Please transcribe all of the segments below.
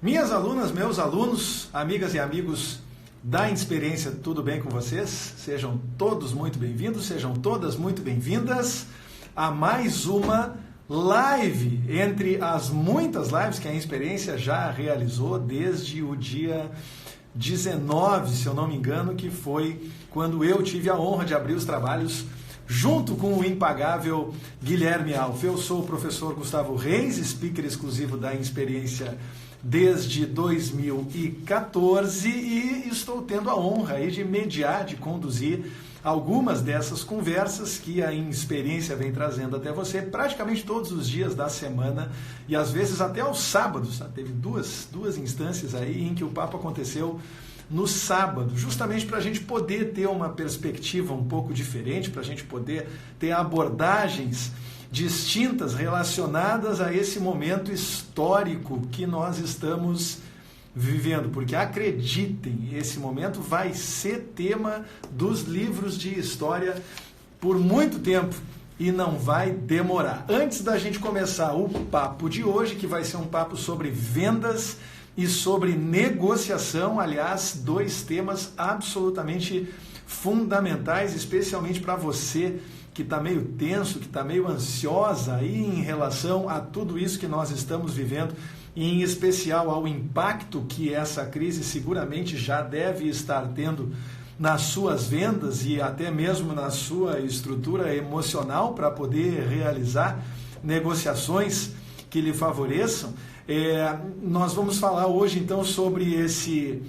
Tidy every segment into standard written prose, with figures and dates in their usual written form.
Minhas alunas, meus alunos, amigas e amigos da Inexperiência, tudo bem com vocês? Sejam todos muito bem-vindos, sejam todas muito bem-vindas a mais uma live, entre as muitas lives que a Inexperiência já realizou desde o dia 19, se eu não me engano, que foi quando eu tive a honra de abrir os trabalhos junto com o impagável Guilherme Alf. Eu sou o professor Gustavo Reis, speaker exclusivo da Inexperiência desde 2014 e estou tendo a honra aí de mediar, de conduzir algumas dessas conversas que a Inexperiência vem trazendo até você praticamente todos os dias da semana e às vezes até aos sábados. Tá? Teve duas instâncias aí em que o papo aconteceu no sábado, justamente para a gente poder ter uma perspectiva um pouco diferente, para a gente poder ter abordagens distintas relacionadas a esse momento histórico que nós estamos vivendo, porque acreditem, esse momento vai ser tema dos livros de história por muito tempo e não vai demorar. Antes da gente começar o papo de hoje, que vai ser um papo sobre vendas e sobre negociação, aliás, dois temas absolutamente fundamentais, especialmente para você que está meio tenso, que está meio ansiosa aí em relação a tudo isso que nós estamos vivendo, e em especial ao impacto que essa crise seguramente já deve estar tendo nas suas vendas e até mesmo na sua estrutura emocional para poder realizar negociações que lhe favoreçam. Nós vamos falar hoje então sobre esse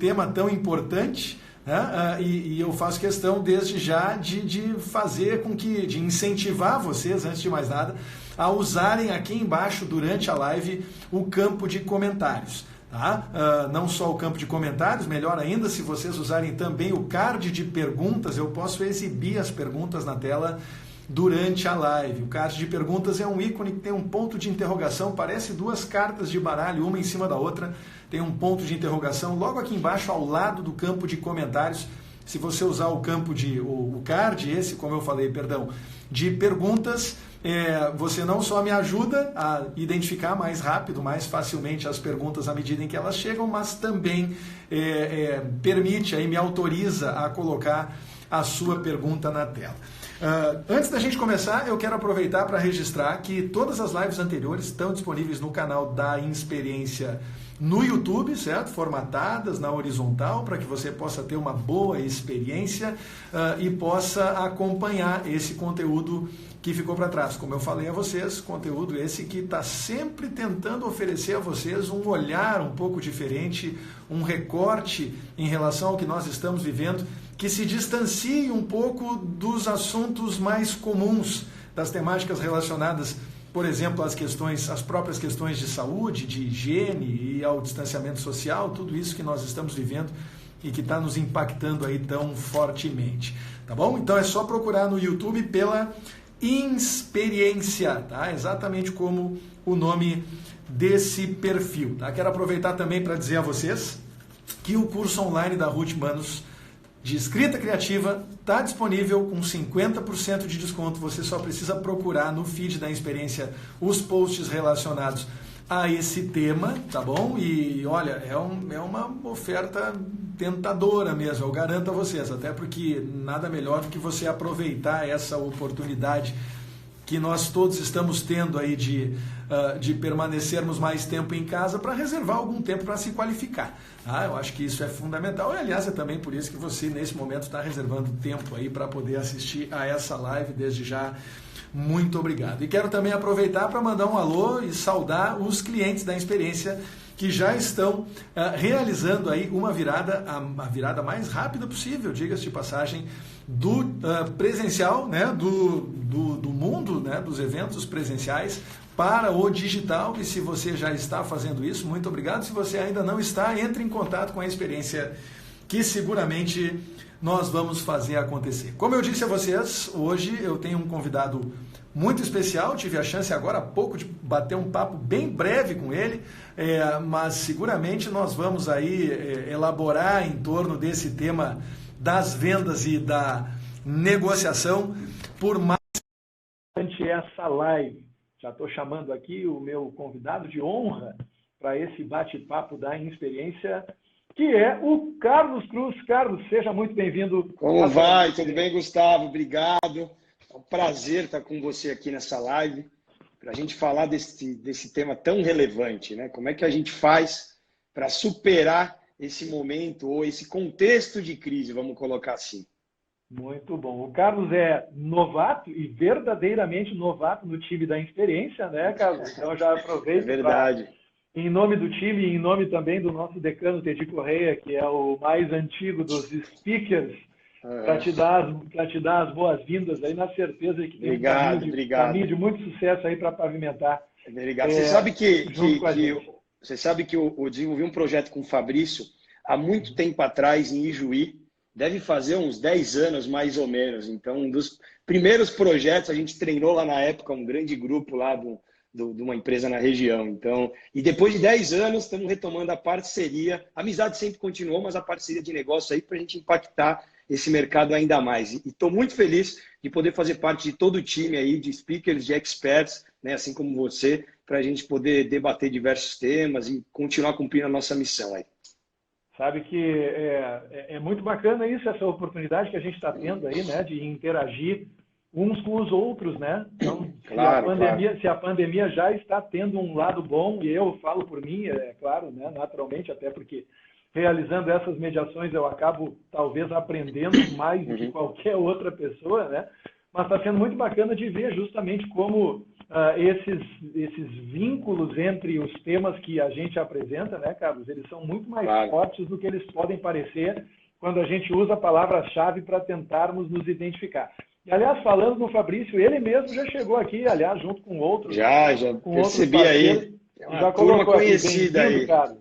tema tão importante, né? E eu faço questão desde já de fazer com que, de incentivar vocês, antes de mais nada, a usarem aqui embaixo durante a live o campo de comentários. Tá? Não só o campo de comentários, melhor ainda, se vocês usarem também o card de perguntas, eu posso exibir as perguntas na tela durante a live. O card de perguntas é um ícone que tem um ponto de interrogação, parece duas cartas de baralho, uma em cima da outra, tem um ponto de interrogação logo aqui embaixo ao lado do campo de comentários. Se você usar o campo o card, esse, como eu falei, perdão, de perguntas, você não só me ajuda a identificar mais rápido, mais facilmente as perguntas à medida em que elas chegam, mas também permite, aí me autoriza a colocar a sua pergunta na tela. Antes da gente começar, eu quero aproveitar para registrar que todas as lives anteriores estão disponíveis no canal da Inexperiência no YouTube, certo? Formatadas na horizontal, para que você possa ter uma boa experiência e possa acompanhar esse conteúdo que ficou para trás. Como eu falei a vocês, conteúdo esse que está sempre tentando oferecer a vocês um olhar um pouco diferente, um recorte em relação ao que nós estamos vivendo, que se distancie um pouco dos assuntos mais comuns, das temáticas relacionadas, por exemplo, as próprias questões de saúde, de higiene e ao distanciamento social, tudo isso que nós estamos vivendo e que está nos impactando aí tão fortemente, tá bom? Então é só procurar no YouTube pela Inexperiência, tá? Exatamente como o nome desse perfil, tá? Quero aproveitar também para dizer a vocês que o curso online da Ruth Manos de escrita criativa está disponível com 50% de desconto. Você só precisa procurar no feed da Inexperiência os posts relacionados a esse tema, tá bom? E olha, é uma oferta tentadora mesmo, eu garanto a vocês, até porque nada melhor do que você aproveitar essa oportunidade que nós todos estamos tendo aí de permanecermos mais tempo em casa para reservar algum tempo para se qualificar. Tá? Eu acho que isso é fundamental e, aliás, é também por isso que você, nesse momento, está reservando tempo aí para poder assistir a essa live. Desde já, muito obrigado. E quero também aproveitar para mandar um alô e saudar os clientes da Inexperiência que já estão realizando aí uma virada, a virada mais rápida possível, diga-se de passagem, do presencial, né, do mundo, né, dos eventos presenciais para o digital. E se você já está fazendo isso, muito obrigado. Se você ainda não está, entre em contato com a Inexperiência, que seguramente nós vamos fazer acontecer. Como eu disse a vocês, hoje eu tenho um convidado muito especial, tive a chance agora há pouco de bater um papo bem breve com ele, mas seguramente nós vamos aí elaborar em torno desse tema das vendas e da negociação por mais durante essa live. Já estou chamando aqui o meu convidado de honra para esse bate-papo da Experiência, que é o Carlos Cruz. Carlos, seja muito bem-vindo. Como vai? Tudo bem, Gustavo? Obrigado. É um prazer estar com você aqui nessa live para a gente falar desse tema tão relevante, né? Como é que a gente faz para superar esse momento ou esse contexto de crise, vamos colocar assim. Muito bom. O Carlos é novato e verdadeiramente novato no time da Experiência, né, Carlos? Então já aproveito. É verdade. Em nome do time e em nome também do nosso decano Tedi Correia, que é o mais antigo dos speakers, para te dar as boas-vindas aí, na certeza de que tem um caminho de muito sucesso aí para pavimentar. Obrigado. Você sabe que eu desenvolvi um projeto com o Fabrício há muito tempo atrás em Ijuí, deve fazer uns 10 anos mais ou menos. Então, um dos primeiros projetos, a gente treinou lá na época um grande grupo lá de uma empresa na região. Então, e depois de 10 anos, estamos retomando a parceria. A amizade sempre continuou, mas a parceria de negócio aí para a gente impactar esse mercado ainda mais. E estou muito feliz de poder fazer parte de todo o time aí de speakers, de experts, né, assim como você, para a gente poder debater diversos temas e continuar cumprindo a nossa missão aí. Sabe que é muito bacana isso, essa oportunidade que a gente está tendo aí, né, de interagir uns com os outros, né? Então, se a pandemia já está tendo um lado bom, e eu falo por mim, é claro, né, naturalmente, até porque realizando essas mediações eu acabo talvez aprendendo mais do que qualquer outra pessoa, né? Mas está sendo muito bacana de ver justamente como esses vínculos entre os temas que a gente apresenta, né, Carlos, eles são muito mais fortes do que eles podem parecer quando a gente usa a palavra-chave para tentarmos nos identificar. E, aliás, falando no Fabrício, ele mesmo já chegou aqui, aliás, junto com outros. Já percebi aí. Já colocou conhecida aí. Carlos.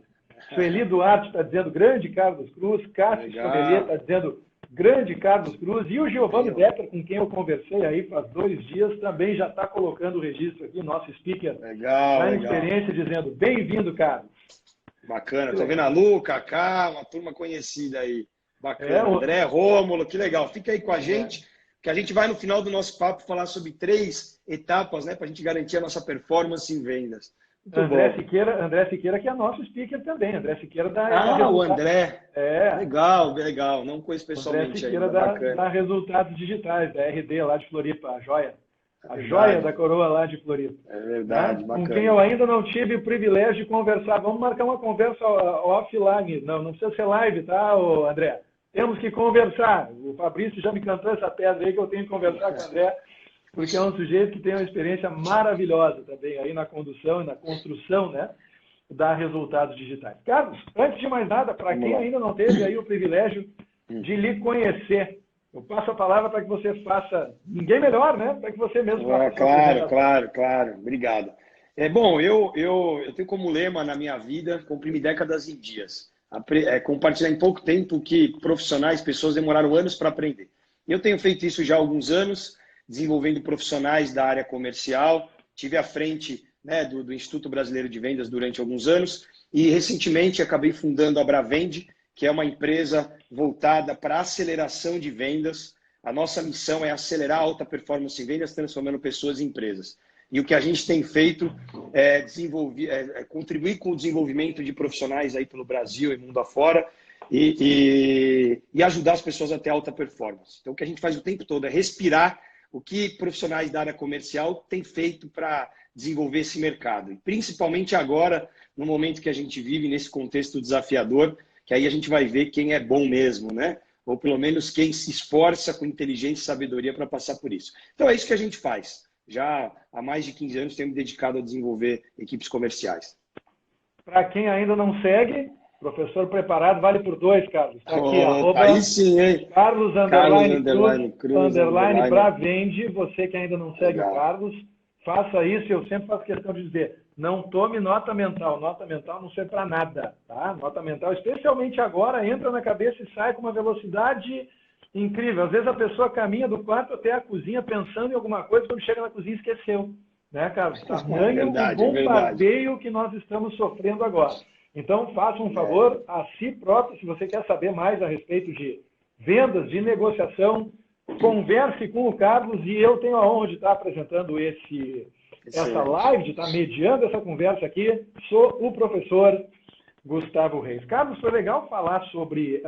Sueli Duarte está dizendo grande Carlos Cruz, Cássio Sommelier está dizendo grande Carlos Cruz, e o Giovanni Decker, com quem eu conversei aí faz 2 dias, também já está colocando o registro aqui, nosso speaker da Experiência, dizendo bem-vindo, Carlos. Bacana, estou vendo a Lu, Cacá, uma turma conhecida aí. Bacana, André, Rômulo, que legal. Fica aí com a gente, que a gente vai no final do nosso papo falar sobre 3 etapas, né, para a gente garantir a nossa performance em vendas. André Siqueira, que é nosso speaker também. André Siqueira da o André. Legal. Não conheço pessoalmente ainda. André Siqueira da Resultados Digitais, da RD lá de Floripa, a joia. A joia da coroa lá de Floripa. É verdade, bacana. Com quem eu ainda não tive o privilégio de conversar. Vamos marcar uma conversa offline. Não precisa ser live, tá, André? Temos que conversar. O Fabrício já me cantou essa pedra aí que eu tenho que conversar com o André, porque é um sujeito que tem uma experiência maravilhosa também aí na condução e na construção, né, da Resultados Digitais. Carlos, antes de mais nada, para quem ainda não teve aí o privilégio de lhe conhecer, eu passo a palavra para que você faça, ninguém melhor, né, para que você mesmo faça. Claro. Obrigado. Bom, eu tenho como lema na minha vida, comprime décadas em dias. Compartilhar em pouco tempo que profissionais, pessoas demoraram anos para aprender. Eu tenho feito isso já há alguns anos, desenvolvendo profissionais da área comercial. Tive à frente, né, do Instituto Brasileiro de Vendas durante alguns anos e recentemente acabei fundando a Bravende, que é uma empresa voltada para aceleração de vendas. A nossa missão é acelerar a alta performance em vendas, transformando pessoas em empresas. E o que a gente tem feito é contribuir com o desenvolvimento de profissionais aí pelo Brasil e mundo afora e ajudar as pessoas a ter alta performance. Então, o que a gente faz o tempo todo é respirar o que profissionais da área comercial têm feito para desenvolver esse mercado. E principalmente agora, no momento que a gente vive, nesse contexto desafiador, que aí a gente vai ver quem é bom mesmo, né? Ou pelo menos quem se esforça com inteligência e sabedoria para passar por isso. Então é isso que a gente faz. Já há mais de 15 anos temos dedicado a desenvolver equipes comerciais. Para quem ainda não segue, professor preparado, vale por 2, Carlos. Está aqui, aí sim, hein? Carlos Cruz, Bravende. Você que ainda não segue o Carlos, faça isso. Eu sempre faço questão de dizer, não tome nota mental. Nota mental não serve para nada, tá? Nota mental, especialmente agora, entra na cabeça e sai com uma velocidade incrível. Às vezes a pessoa caminha do quarto até a cozinha pensando em alguma coisa, quando chega na cozinha esqueceu. Né, Carlos? Tamanho o bombardeio que nós estamos sofrendo agora. Então, faça um favor a si próprio, se você quer saber mais a respeito de vendas, de negociação, converse com o Carlos, e eu tenho a honra de estar apresentando essa live, de estar mediando essa conversa aqui, sou o professor Gustavo Reis. Carlos, foi legal falar sobre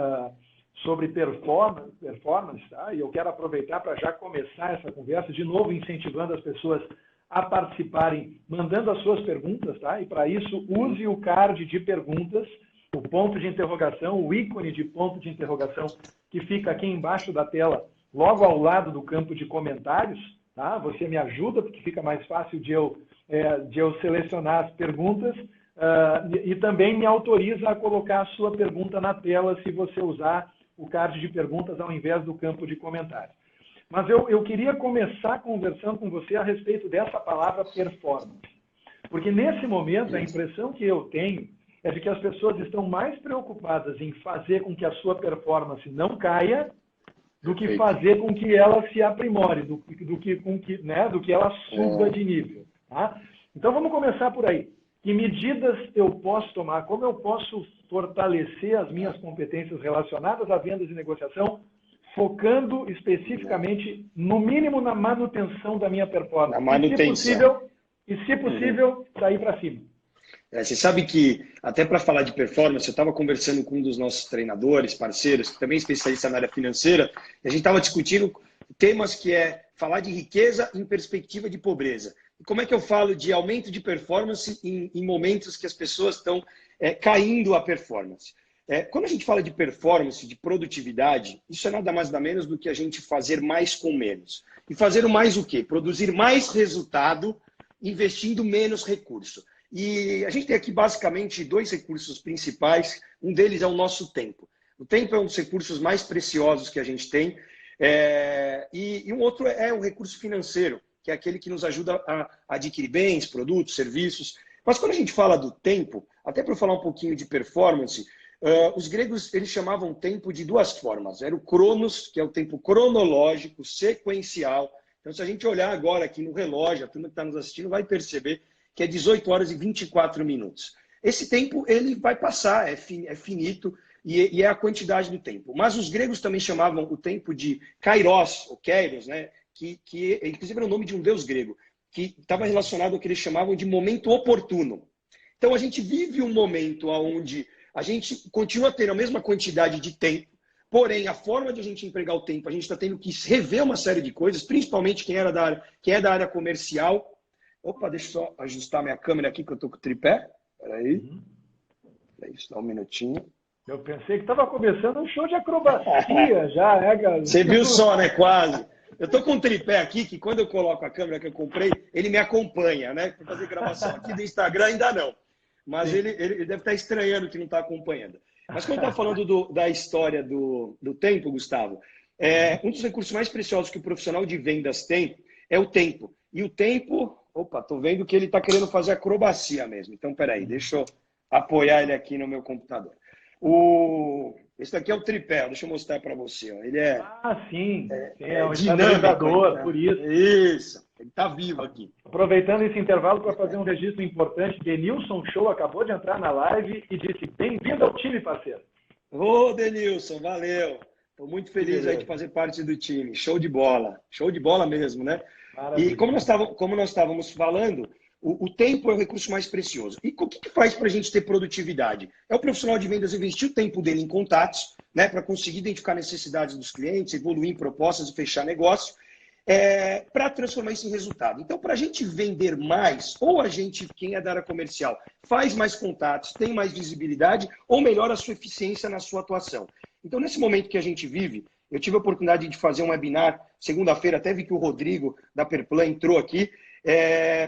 performance, tá? E eu quero aproveitar para já começar essa conversa, de novo incentivando as pessoas a participarem, mandando as suas perguntas, tá? E para isso, use o card de perguntas, o ponto de interrogação, o ícone de ponto de interrogação que fica aqui embaixo da tela, logo ao lado do campo de comentários, tá? Você me ajuda, porque fica mais fácil de eu selecionar as perguntas, e também me autoriza a colocar a sua pergunta na tela se você usar o card de perguntas ao invés do campo de comentários. Mas eu queria começar conversando com você a respeito dessa palavra performance. Porque nesse momento a impressão que eu tenho é de que as pessoas estão mais preocupadas em fazer com que a sua performance não caia do que fazer com que ela se aprimore, do que ela suba de nível. Tá? Então vamos começar por aí. Que medidas eu posso tomar? Como eu posso fortalecer as minhas competências relacionadas a vendas e negociação, focando especificamente, no mínimo, na manutenção da minha performance? Na manutenção. E, se possível, sair para cima. Você sabe que, até para falar de performance, eu estava conversando com um dos nossos treinadores, parceiros, que também é especialista na área financeira, e a gente estava discutindo temas que é falar de riqueza em perspectiva de pobreza. E como é que eu falo de aumento de performance em momentos que as pessoas estão caindo a performance? Quando a gente fala de performance, de produtividade, isso é nada mais nada menos do que a gente fazer mais com menos. E fazer o mais o quê? Produzir mais resultado investindo menos recurso. E a gente tem aqui basicamente dois recursos principais. Um deles é o nosso tempo. O tempo é um dos recursos mais preciosos que a gente tem. E um outro é o recurso financeiro, que é aquele que nos ajuda a adquirir bens, produtos, serviços. Mas quando a gente fala do tempo, até para eu falar um pouquinho de performance, os gregos eles chamavam tempo de duas formas. Era o cronos, que é o tempo cronológico, sequencial. Então, se a gente olhar agora aqui no relógio, a turma que está nos assistindo vai perceber que é 18 horas e 24 minutos. Esse tempo ele vai passar, é finito, e é a quantidade do tempo. Mas os gregos também chamavam o tempo de kairos, ou kairos, né? que inclusive era o nome de um deus grego, que estava relacionado ao que eles chamavam de momento oportuno. Então, a gente vive um momento onde a gente continua tendo a mesma quantidade de tempo, porém, a forma de a gente empregar o tempo, a gente está tendo que rever uma série de coisas, principalmente quem é da área comercial. Opa, deixa eu só ajustar minha câmera aqui, que eu estou com o tripé. Espera aí. Só um minutinho. Eu pensei que estava começando um show de acrobacia já, galera? Você viu só, né? Quase. Eu estou com um tripé aqui, que quando eu coloco a câmera que eu comprei, ele me acompanha, né? Para fazer gravação aqui do Instagram ainda não. Mas ele deve estar estranhando que não está acompanhando. Mas quando eu estava falando da história do tempo, Gustavo, um dos recursos mais preciosos que o profissional de vendas tem é o tempo. E o tempo... Opa, estou vendo que ele está querendo fazer acrobacia mesmo. Então, peraí, deixa eu apoiar ele aqui no meu computador. Esse daqui é o tripé, deixa eu mostrar para você. Ó. Ele sim. É um dinâmico, né? Por isso. Isso, ele está vivo aqui. Aproveitando esse intervalo para fazer um registro importante, Denilson Show acabou de entrar na live e disse: bem-vindo ao time, parceiro. Ô, Denilson, valeu. Estou muito feliz aí de fazer parte do time. Show de bola mesmo, né? Maravilha. E como nós estávamos falando, o tempo é o recurso mais precioso. E o que faz para a gente ter produtividade? É o profissional de vendas investir o tempo dele em contatos, né, para conseguir identificar necessidades dos clientes, evoluir em propostas e fechar negócio, para transformar isso em resultado. Então, para a gente vender mais, ou a gente, quem é da área comercial, faz mais contatos, tem mais visibilidade, ou melhora a sua eficiência na sua atuação. Então, nesse momento que a gente vive, eu tive a oportunidade de fazer um webinar, segunda-feira, até vi que o Rodrigo, da Perplan, entrou aqui,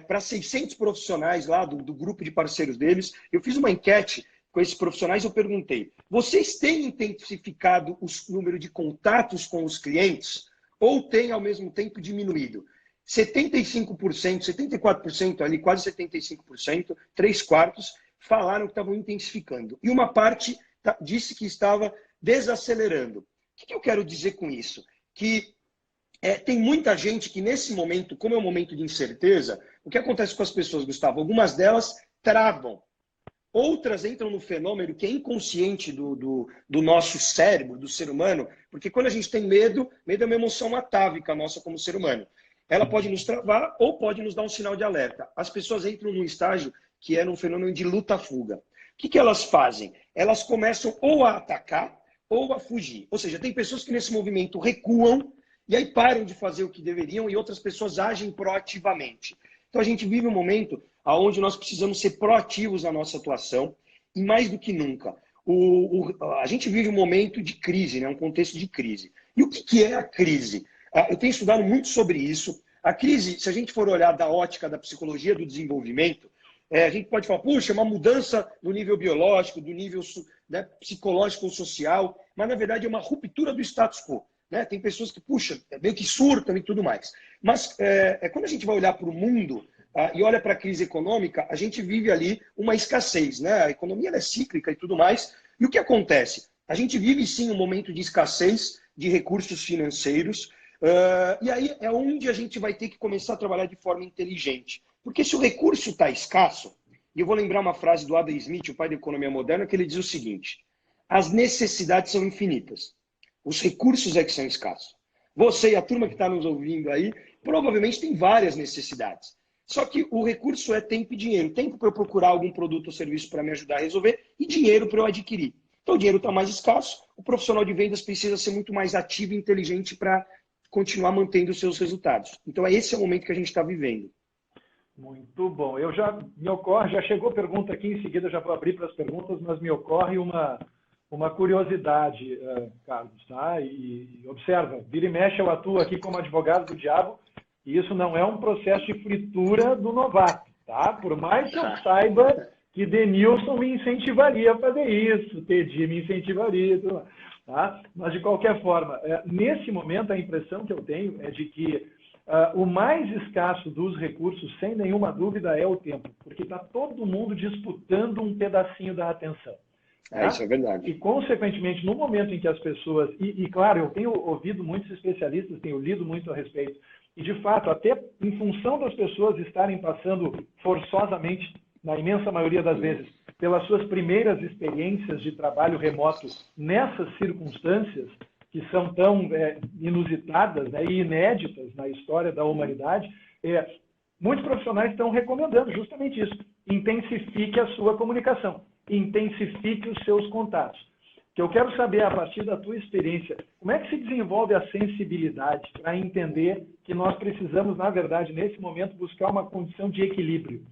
para 600 profissionais lá do grupo de parceiros deles. Eu fiz uma enquete com esses profissionais e eu perguntei: vocês têm intensificado o número de contatos com os clientes ou têm, ao mesmo tempo, diminuído? 75%, 74%, ali quase 75%, 3/4, falaram que estavam intensificando. E uma parte disse que estava desacelerando. O que eu quero dizer com isso? Que tem muita gente que nesse momento, como é um momento de incerteza, o que acontece com as pessoas, Gustavo? Algumas delas travam. Outras entram no fenômeno que é inconsciente do nosso cérebro, do ser humano, porque quando a gente tem medo é uma emoção atávica nossa como ser humano. ela pode nos travar ou pode nos dar um sinal de alerta. As pessoas entram num estágio que é um fenômeno de luta-fuga. O que elas fazem? Elas começam ou a atacar ou a fugir. Ou seja, tem pessoas que nesse movimento recuam e aí param de fazer o que deveriam e outras pessoas agem proativamente. Então a gente vive um momento onde nós precisamos ser proativos na nossa atuação e mais do que nunca. A gente vive um momento de crise, né? Um contexto de crise. E o que é a crise? Eu tenho estudado muito sobre isso. A crise, se a gente for olhar da ótica da psicologia do desenvolvimento, a gente pode falar, puxa, é uma mudança do nível biológico, do nível, né, psicológico ou social, mas na verdade é uma ruptura do status quo. Né? Tem pessoas que, puxa, meio que surtam e tudo mais. Mas quando a gente vai olhar para o mundo e olha para a crise econômica, a gente vive ali uma escassez. Né? A economia ela é cíclica e tudo mais. E o que acontece? A gente vive sim um momento de escassez de recursos financeiros, e aí é onde a gente vai ter que começar a trabalhar de forma inteligente. Porque se o recurso está escasso, e eu vou lembrar uma frase do Adam Smith, o pai da economia moderna, que ele diz o seguinte: as necessidades são infinitas, os recursos é que são escassos. Você e a turma que está nos ouvindo aí, provavelmente tem várias necessidades. Só que o recurso é tempo e dinheiro. Tempo para eu procurar algum produto ou serviço para me ajudar a resolver e dinheiro para eu adquirir. Então o dinheiro está mais escasso, o profissional de vendas precisa ser muito mais ativo e inteligente para continuar mantendo os seus resultados. Então esse é o momento que a gente está vivendo. Muito bom. Já chegou pergunta aqui, em seguida já vou abrir para as perguntas, mas me ocorre uma curiosidade, Carlos, tá? E observa, vira e mexe, eu atuo aqui como advogado do diabo, e isso não é um processo de fritura do novato, tá? Por mais que eu saiba que Denilson me incentivaria a fazer isso, Tedi me incentivaria, tá? Mas de qualquer forma, nesse momento a impressão que eu tenho é de que o mais escasso dos recursos, sem nenhuma dúvida, é o tempo, porque está todo mundo disputando um pedacinho da atenção. Tá? Isso é verdade. E, consequentemente, no momento em que as pessoas... E, claro, eu tenho ouvido muitos especialistas, tenho lido muito a respeito, e, de fato, até em função das pessoas estarem passando forçosamente, na imensa maioria das vezes, pelas suas primeiras experiências de trabalho remoto nessas circunstâncias, que são tão inusitadas, né, e inéditas na história da humanidade, muitos profissionais estão recomendando justamente isso. Intensifique a sua comunicação, intensifique os seus contatos. O que eu quero saber, a partir da tua experiência, como é que se desenvolve a sensibilidade para entender que nós precisamos, na verdade, nesse momento, buscar uma condição de equilíbrio?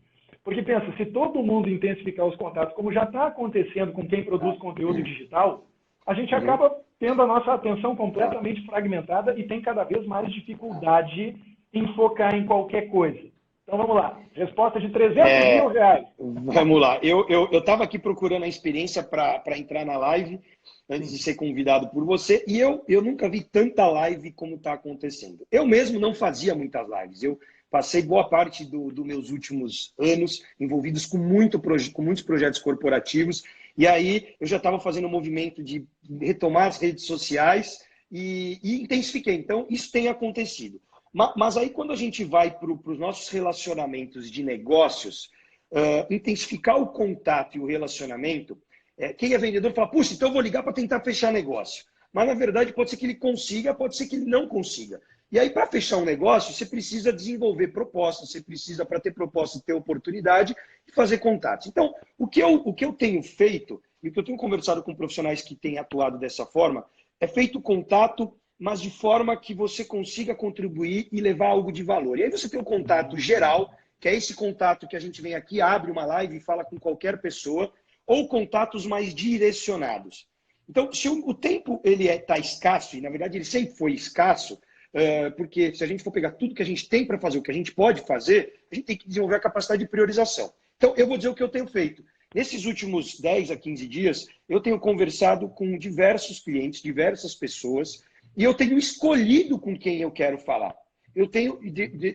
Porque pensa, se todo mundo intensificar os contatos, como já está acontecendo com quem produz conteúdo digital, a gente acaba tendo a nossa atenção completamente fragmentada e tem cada vez mais dificuldade em focar em qualquer coisa. Então vamos lá, resposta de 300 mil reais. Vamos lá, eu estava aqui procurando a experiência para entrar na live, antes de ser convidado por você, e eu nunca vi tanta live como está acontecendo. Eu mesmo não fazia muitas lives, eu passei boa parte dos meus últimos anos envolvidos com muitos projetos corporativos, e aí eu já estava fazendo um movimento de retomar as redes sociais e intensifiquei. Então, isso tem acontecido. Mas aí, quando a gente vai para os nossos relacionamentos de negócios, intensificar o contato e o relacionamento, quem é vendedor fala, puxa, então eu vou ligar para tentar fechar negócio. Mas, na verdade, pode ser que ele consiga, pode ser que ele não consiga. E aí, para fechar um negócio, você precisa desenvolver propostas, você precisa, para ter proposta, ter oportunidade e fazer contatos. Então, o que eu tenho feito, e o que eu tenho conversado com profissionais que têm atuado dessa forma, é feito contato, mas de forma que você consiga contribuir e levar algo de valor. E aí você tem o contato geral, que é esse contato que a gente vem aqui, abre uma live e fala com qualquer pessoa, ou contatos mais direcionados. Então, se o tempo ele está escasso, e na verdade ele sempre foi escasso, porque se a gente for pegar tudo que a gente tem para fazer, o que a gente pode fazer, a gente tem que desenvolver a capacidade de priorização. Então, eu vou dizer o que eu tenho feito. Nesses últimos 10 a 15 dias, eu tenho conversado com diversos clientes, diversas pessoas, e eu tenho escolhido com quem eu quero falar. Eu tenho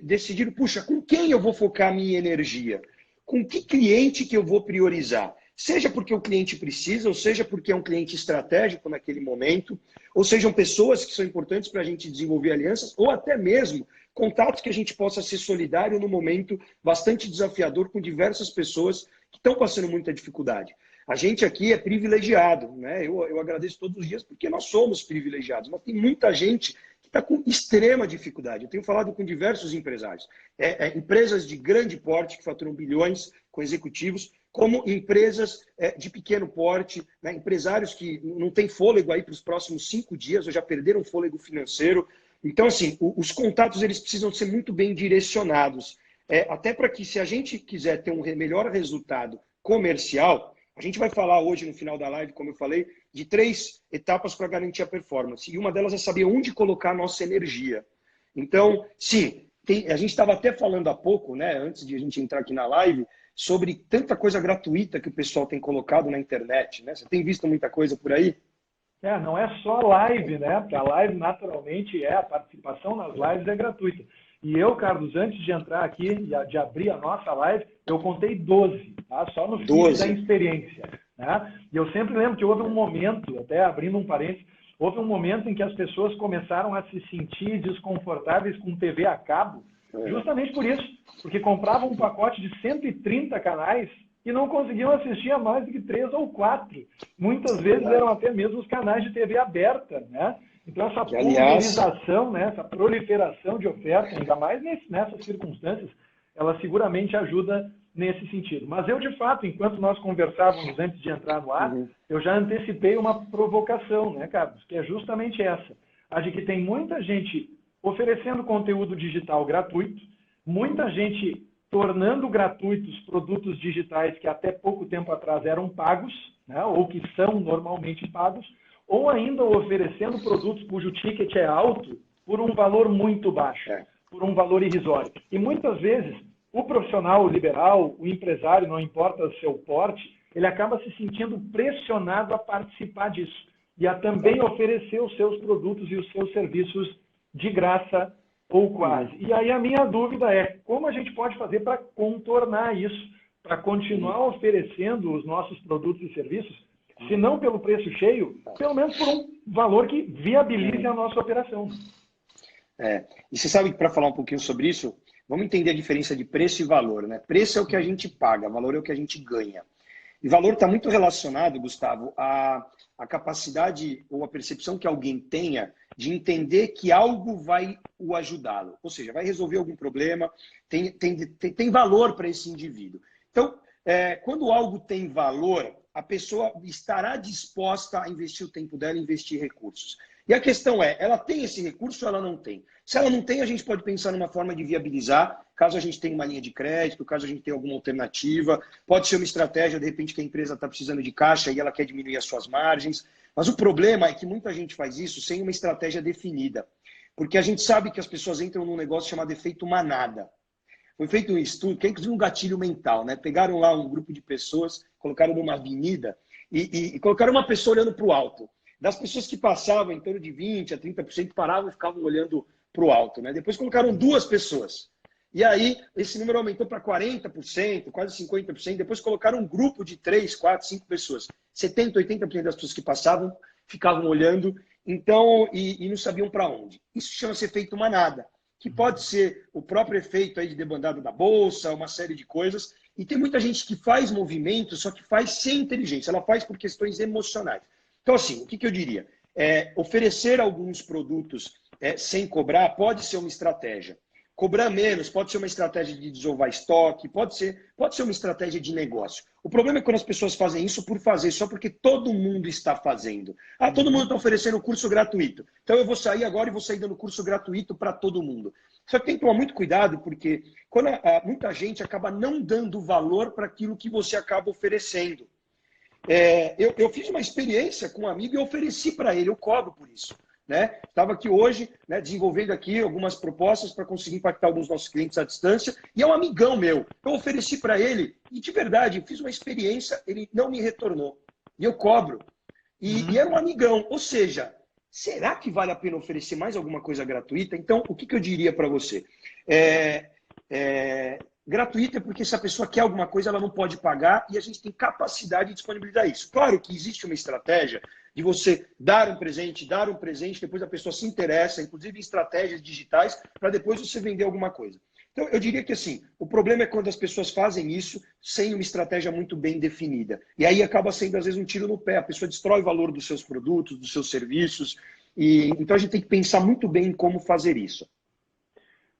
decidido, puxa, com quem eu vou focar a minha energia? Com que cliente que eu vou priorizar? Seja porque o cliente precisa, ou seja porque é um cliente estratégico naquele momento, ou sejam pessoas que são importantes para a gente desenvolver alianças, ou até mesmo contatos que a gente possa ser solidário num momento bastante desafiador com diversas pessoas que estão passando muita dificuldade. A gente aqui é privilegiado, né? Eu agradeço todos os dias porque nós somos privilegiados, mas tem muita gente que está com extrema dificuldade. Eu tenho falado com diversos empresários, empresas de grande porte que faturam bilhões com executivos, como empresas de pequeno porte, né? Empresários que não têm fôlego aí para os próximos 5 dias, ou já perderam fôlego financeiro. Então, assim, os contatos eles precisam ser muito bem direcionados, até para que, se a gente quiser ter um melhor resultado comercial, a gente vai falar hoje no final da live, como eu falei, de 3 etapas para garantir a performance. E uma delas é saber onde colocar a nossa energia. Então, sim, a gente estava até falando há pouco, né, antes de a gente entrar aqui na live, sobre tanta coisa gratuita que o pessoal tem colocado na internet, né? Você tem visto muita coisa por aí? Não é só live, né? Porque a live, naturalmente, a participação nas lives é gratuita. E eu, Carlos, antes de entrar aqui, de abrir a nossa live, eu contei 12, tá? Só no fim da experiência. Né? E eu sempre lembro que houve um momento, até abrindo um parênteses, houve um momento em que as pessoas começaram a se sentir desconfortáveis com TV a cabo, justamente por isso, porque compravam um pacote de 130 canais e não conseguiam assistir a mais do que 3 ou 4. Muitas vezes eram até mesmo os canais de TV aberta, né? Então, essa pulverização, né, essa proliferação de oferta, ainda mais nessas circunstâncias, ela seguramente ajuda nesse sentido. Mas eu, de fato, enquanto nós conversávamos antes de entrar no ar, eu já antecipei uma provocação, né, Carlos? Que é justamente essa. A de que tem muita gente oferecendo conteúdo digital gratuito, muita gente tornando gratuitos produtos digitais que até pouco tempo atrás eram pagos, né, ou que são normalmente pagos, ou ainda oferecendo produtos cujo ticket é alto por um valor muito baixo, por um valor irrisório. E muitas vezes o profissional liberal, o empresário, não importa o seu porte, ele acaba se sentindo pressionado a participar disso e a também oferecer os seus produtos e os seus serviços de graça ou quase. E aí a minha dúvida é como a gente pode fazer para contornar isso, para continuar oferecendo os nossos produtos e serviços, se não pelo preço cheio, pelo menos por um valor que viabilize a nossa operação. E você sabe que, para falar um pouquinho sobre isso, vamos entender a diferença de preço e valor, né? Preço é o que a gente paga, valor é o que a gente ganha. E valor está muito relacionado, Gustavo, à capacidade ou a percepção que alguém tenha de entender que algo vai o ajudá-lo. Ou seja, vai resolver algum problema, tem valor para esse indivíduo. Então, quando algo tem valor, a pessoa estará disposta a investir o tempo dela, investir recursos. E a questão é, ela tem esse recurso ou ela não tem? Se ela não tem, a gente pode pensar numa forma de viabilizar, caso a gente tenha uma linha de crédito, caso a gente tenha alguma alternativa. Pode ser uma estratégia, de repente, que a empresa está precisando de caixa e ela quer diminuir as suas margens. Mas o problema é que muita gente faz isso sem uma estratégia definida. Porque a gente sabe que as pessoas entram num negócio chamado efeito manada. Foi feito um estudo, que é inclusive um gatilho mental, né? Pegaram lá um grupo de pessoas, colocaram numa avenida e colocaram uma pessoa olhando para o alto. Das pessoas que passavam, em torno de 20% a 30%, paravam e ficavam olhando para o alto, né? Depois colocaram 2 pessoas. E aí, esse número aumentou para 40%, quase 50%. Depois colocaram um grupo de 3, 4, 5 pessoas. 70%, 80% das pessoas que passavam ficavam olhando, então, e não sabiam para onde. Isso chama-se efeito manada, que pode ser o próprio efeito aí de debandada da bolsa, uma série de coisas. E tem muita gente que faz movimento, só que faz sem inteligência. Ela faz por questões emocionais. Então, assim, o que eu diria? Oferecer alguns produtos sem cobrar pode ser uma estratégia. Cobrar menos pode ser uma estratégia de desovar estoque, pode ser uma estratégia de negócio. O problema é quando as pessoas fazem isso por fazer, só porque todo mundo está fazendo. Todo mundo está oferecendo curso gratuito. Então eu vou sair agora e vou sair dando curso gratuito para todo mundo. Só que tem que tomar muito cuidado, porque quando muita gente acaba não dando valor para aquilo que você acaba oferecendo. Eu fiz uma experiência com um amigo e ofereci para ele, eu cobro por isso. Estava aqui hoje, desenvolvendo aqui algumas propostas para conseguir impactar alguns nossos clientes à distância, e é um amigão meu. Eu ofereci para ele, e de verdade, eu fiz uma experiência, ele não me retornou. E eu cobro. E era um amigão. Ou seja, será que vale a pena oferecer mais alguma coisa gratuita? Então, o que eu diria para você? Gratuito é porque se a pessoa quer alguma coisa, ela não pode pagar e a gente tem capacidade de disponibilizar isso. Claro que existe uma estratégia de você dar um presente, depois a pessoa se interessa, inclusive em estratégias digitais, para depois você vender alguma coisa. Então, eu diria que assim, o problema é quando as pessoas fazem isso sem uma estratégia muito bem definida. E aí acaba sendo, às vezes, um tiro no pé. A pessoa destrói o valor dos seus produtos, dos seus serviços. Então a gente tem que pensar muito bem em como fazer isso.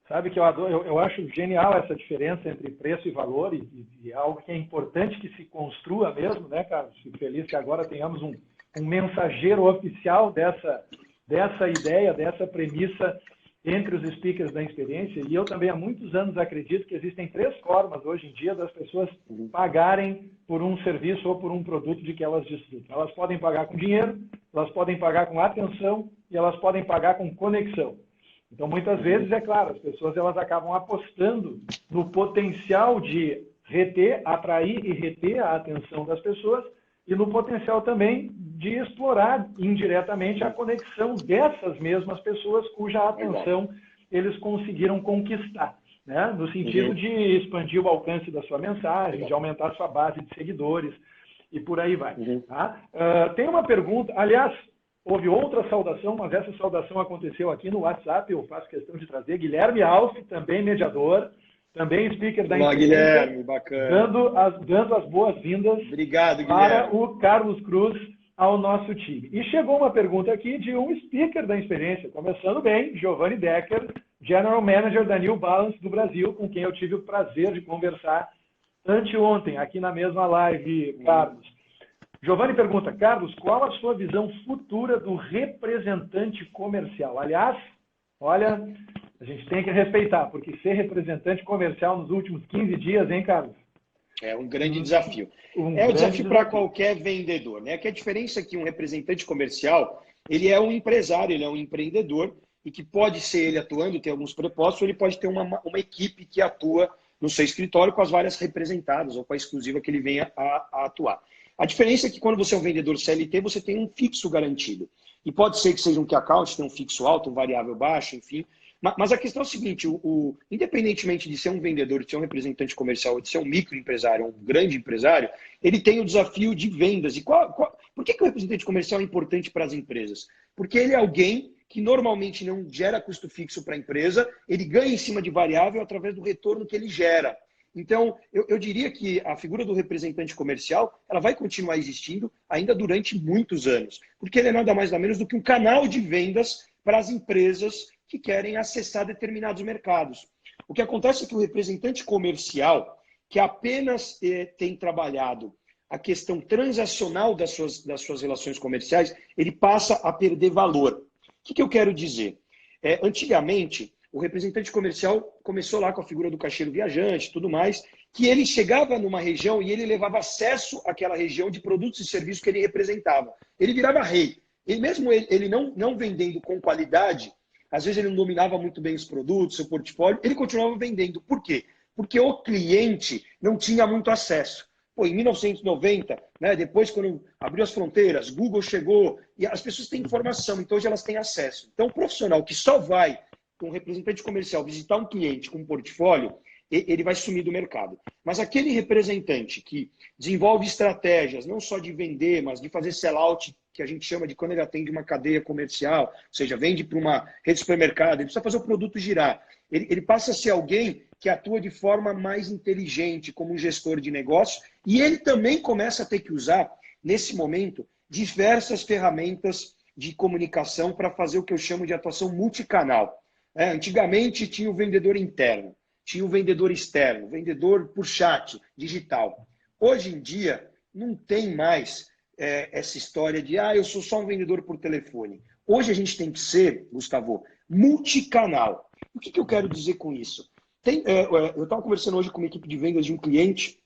Sabe que eu acho genial essa diferença entre preço e valor, e é algo que é importante que se construa mesmo, né, Carlos? Fico feliz que agora tenhamos um mensageiro oficial dessa ideia, dessa premissa entre os speakers da experiência. E eu também há muitos anos acredito que existem 3 formas hoje em dia das pessoas pagarem por um serviço ou por um produto de que elas desfrutam. Elas podem pagar com dinheiro, elas podem pagar com atenção e elas podem pagar com conexão. Então, muitas vezes, é claro, as pessoas elas acabam apostando no potencial de atrair e reter a atenção das pessoas e no potencial também de explorar indiretamente a conexão dessas mesmas pessoas cuja atenção eles conseguiram conquistar, né? No sentido de expandir o alcance da sua mensagem, de aumentar a sua base de seguidores e por aí vai. Tá? Tem uma pergunta, aliás, houve outra saudação, mas essa saudação aconteceu aqui no WhatsApp, eu faço questão de trazer. Guilherme Alf, também mediador, também speaker da Olá, Guilherme, bacana. Dando as boas-vindas para o Carlos Cruz ao nosso time. E chegou uma pergunta aqui de um speaker da experiência, começando bem, Giovanni Decker, General Manager da New Balance do Brasil, com quem eu tive o prazer de conversar anteontem, aqui na mesma live, Carlos. Giovanni pergunta, Carlos, qual a sua visão futura do representante comercial? Aliás, olha, a gente tem que respeitar, porque ser representante comercial nos últimos 15 dias, hein, Carlos? É um grande desafio. É o desafio para qualquer vendedor, né? Que a diferença é que um representante comercial, ele é um empresário, ele é um empreendedor, e que pode ser ele atuando, tem alguns propósitos, ou ele pode ter uma equipe que atua no seu escritório com as várias representadas, ou com a exclusiva que ele venha a atuar. A diferença é que quando você é um vendedor CLT, você tem um fixo garantido. E pode ser que seja um key account, tenha um fixo alto, um variável baixo, enfim. Mas a questão é a seguinte, independentemente de ser um vendedor, de ser um representante comercial, de ser um microempresário, um grande empresário, ele tem o desafio de vendas. E por que o representante comercial é importante para as empresas? Porque ele é alguém que normalmente não gera custo fixo para a empresa, ele ganha em cima de variável através do retorno que ele gera. Então, eu diria que a figura do representante comercial ela vai continuar existindo ainda durante muitos anos, porque ele é nada mais nada menos do que um canal de vendas para as empresas que querem acessar determinados mercados. O que acontece é que o representante comercial, que apenas tem trabalhado a questão transacional das suas relações comerciais, ele passa a perder valor. O que eu quero dizer? Antigamente, o representante comercial começou lá com a figura do caixeiro viajante e tudo mais, que ele chegava numa região e ele levava acesso àquela região de produtos e serviços que ele representava. Ele virava rei. Mesmo ele não vendendo com qualidade, às vezes ele não dominava muito bem os produtos, seu portfólio, ele continuava vendendo. Por quê? Porque o cliente não tinha muito acesso. Pô, em 1990, né, depois quando abriu as fronteiras, Google chegou, e as pessoas têm informação, então hoje elas têm acesso. Então o profissional que só vai com um representante comercial visitar um cliente com um portfólio, ele vai sumir do mercado. Mas aquele representante que desenvolve estratégias, não só de vender, mas de fazer sell-out, que a gente chama de quando ele atende uma cadeia comercial, ou seja, vende para uma rede de supermercado, ele precisa fazer o produto girar. Ele passa a ser alguém que atua de forma mais inteligente, como um gestor de negócio, e ele também começa a ter que usar, nesse momento, diversas ferramentas de comunicação para fazer o que eu chamo de atuação multicanal. Antigamente tinha o vendedor interno, tinha o vendedor externo, vendedor por chat, digital. Hoje em dia, não tem mais essa história de eu sou só um vendedor por telefone. Hoje a gente tem que ser, Gustavo, multicanal. O que eu quero dizer com isso? Eu estava conversando hoje com uma equipe de vendas de um cliente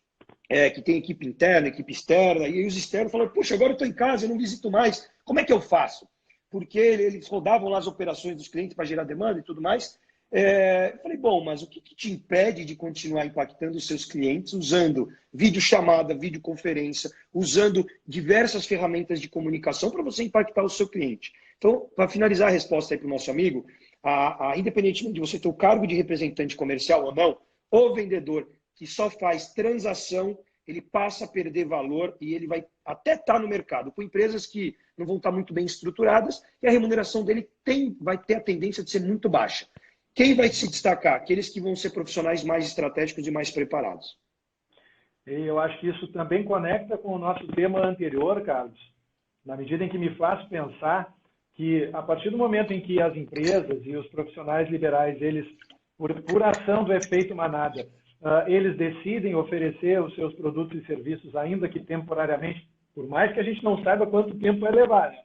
que tem equipe interna, equipe externa, e aí os externos falaram, puxa, agora eu estou em casa, eu não visito mais, como é que eu faço? Porque eles rodavam lá as operações dos clientes para gerar demanda e tudo mais. Eu falei, bom, mas o que te impede de continuar impactando os seus clientes usando videochamada, videoconferência, usando diversas ferramentas de comunicação para você impactar o seu cliente? Então, para finalizar a resposta aí para o nosso amigo, independentemente de você ter o cargo de representante comercial ou não, o vendedor que só faz transação, ele passa a perder valor e ele vai até estar no mercado com empresas que não vão estar muito bem estruturadas e a remuneração dele vai ter a tendência de ser muito baixa. Quem vai se destacar? Aqueles que vão ser profissionais mais estratégicos e mais preparados. Eu acho que isso também conecta com o nosso tema anterior, Carlos, na medida em que me faz pensar que a partir do momento em que as empresas e os profissionais liberais, eles, por ação do efeito manada, eles decidem oferecer os seus produtos e serviços, ainda que temporariamente, por mais que a gente não saiba quanto tempo vai levar, né?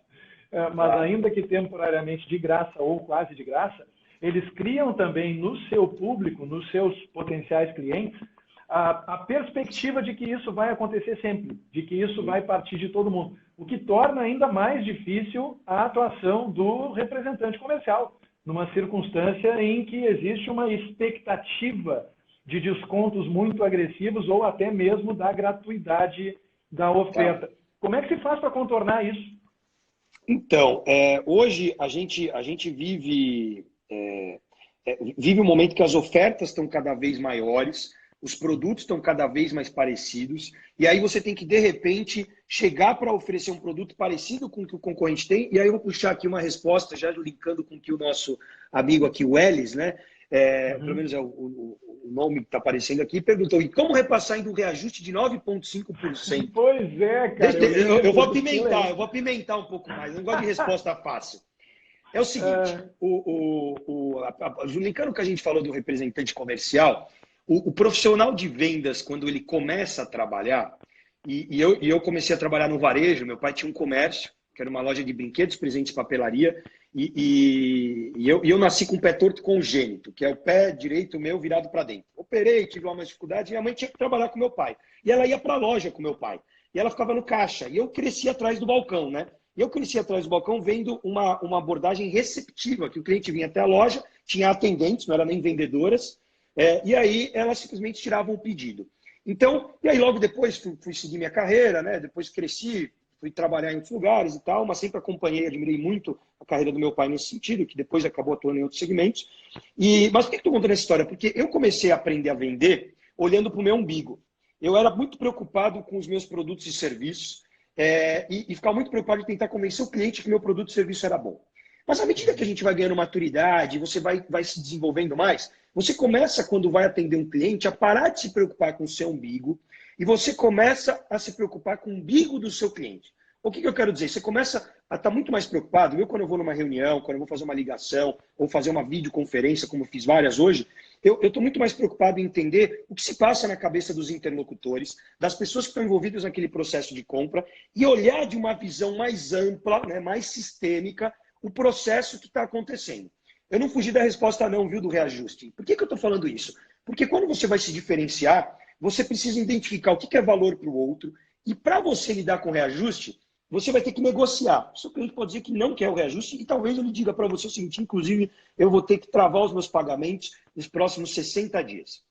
Mas ainda que temporariamente de graça ou quase de graça, eles criam também no seu público, nos seus potenciais clientes, a perspectiva de que isso vai acontecer sempre, de que isso vai partir de todo mundo, o que torna ainda mais difícil a atuação do representante comercial, numa circunstância em que existe uma expectativa de descontos muito agressivos ou até mesmo da gratuidade da oferta. Como é que se faz para contornar isso? Então, hoje a gente vive um momento que as ofertas estão cada vez maiores, os produtos estão cada vez mais parecidos, e aí você tem que, de repente, chegar para oferecer um produto parecido com o que o concorrente tem, e aí eu vou puxar aqui uma resposta, já linkando com o que o nosso amigo aqui, o Ellis, né? Pelo menos é o nome que está aparecendo aqui, perguntou, e como repassar ainda um reajuste de 9,5%? Pois é, cara. Eu vou apimentar um pouco mais, eu não gosto de resposta fácil. É o seguinte, linkando o que a gente falou do representante comercial, o profissional de vendas, quando ele começa a trabalhar, e eu comecei a trabalhar no varejo, meu pai tinha um comércio, que era uma loja de brinquedos, presentes, papelaria, e eu nasci com o pé torto congênito, que é o pé direito meu virado para dentro. Operei, tive uma dificuldade, e minha mãe tinha que trabalhar com meu pai. E ela ia para a loja com meu pai. E ela ficava no caixa, e eu crescia atrás do balcão, né? E eu crescia atrás do balcão vendo uma abordagem receptiva, que o cliente vinha até a loja, tinha atendentes, não eram nem vendedoras, e aí elas simplesmente tiravam o pedido. Então, e aí logo depois fui seguir minha carreira, né? Depois cresci, fui trabalhar em outros lugares e tal, mas sempre acompanhei, admirei muito a carreira do meu pai nesse sentido, que depois acabou atuando em outros segmentos. Mas por que eu estou contando essa história? Porque eu comecei a aprender a vender olhando para o meu umbigo. Eu era muito preocupado com os meus produtos e serviços e ficava muito preocupado em tentar convencer o cliente que meu produto e serviço era bom. Mas à medida que a gente vai ganhando maturidade, você vai se desenvolvendo mais, você começa, quando vai atender um cliente, a parar de se preocupar com o seu umbigo e você começa a se preocupar com o umbigo do seu cliente. O que eu quero dizer? Você começa a estar muito mais preocupado. Eu, quando eu vou numa reunião, quando eu vou fazer uma ligação ou fazer uma videoconferência, como eu fiz várias hoje, eu estou muito mais preocupado em entender o que se passa na cabeça dos interlocutores, das pessoas que estão envolvidas naquele processo de compra e olhar de uma visão mais ampla, né, mais sistêmica, o processo que está acontecendo. Eu não fugi da resposta não, viu, do reajuste. Por que eu estou falando isso? Porque quando você vai se diferenciar, você precisa identificar o que é valor para o outro e para você lidar com o reajuste, você vai ter que negociar. O seu cliente pode dizer que não quer o reajuste e talvez ele diga para você o seguinte, inclusive, eu vou ter que travar os meus pagamentos nos próximos 60 dias.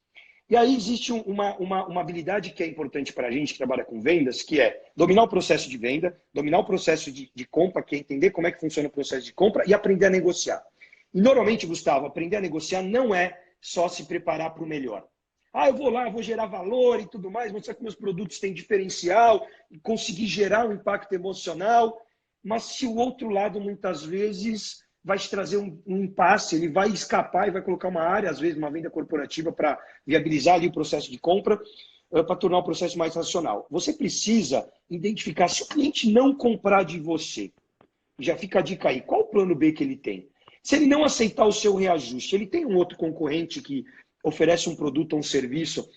E aí existe uma habilidade que é importante para a gente que trabalha com vendas, que é dominar o processo de venda, dominar o processo de compra, que é entender como é que funciona o processo de compra e aprender a negociar. E normalmente, Gustavo, aprender a negociar não é só se preparar para o melhor. Eu vou lá, vou gerar valor e tudo mais, mostrar que meus produtos têm diferencial e conseguir gerar um impacto emocional. Mas se o outro lado, muitas vezes, vai te trazer um impasse, ele vai escapar e vai colocar uma área, às vezes, uma venda corporativa para viabilizar ali o processo de compra, para tornar o processo mais racional. Você precisa identificar, se o cliente não comprar de você, já fica a dica aí, qual o plano B que ele tem? Se ele não aceitar o seu reajuste, ele tem um outro concorrente que oferece um produto ou um serviço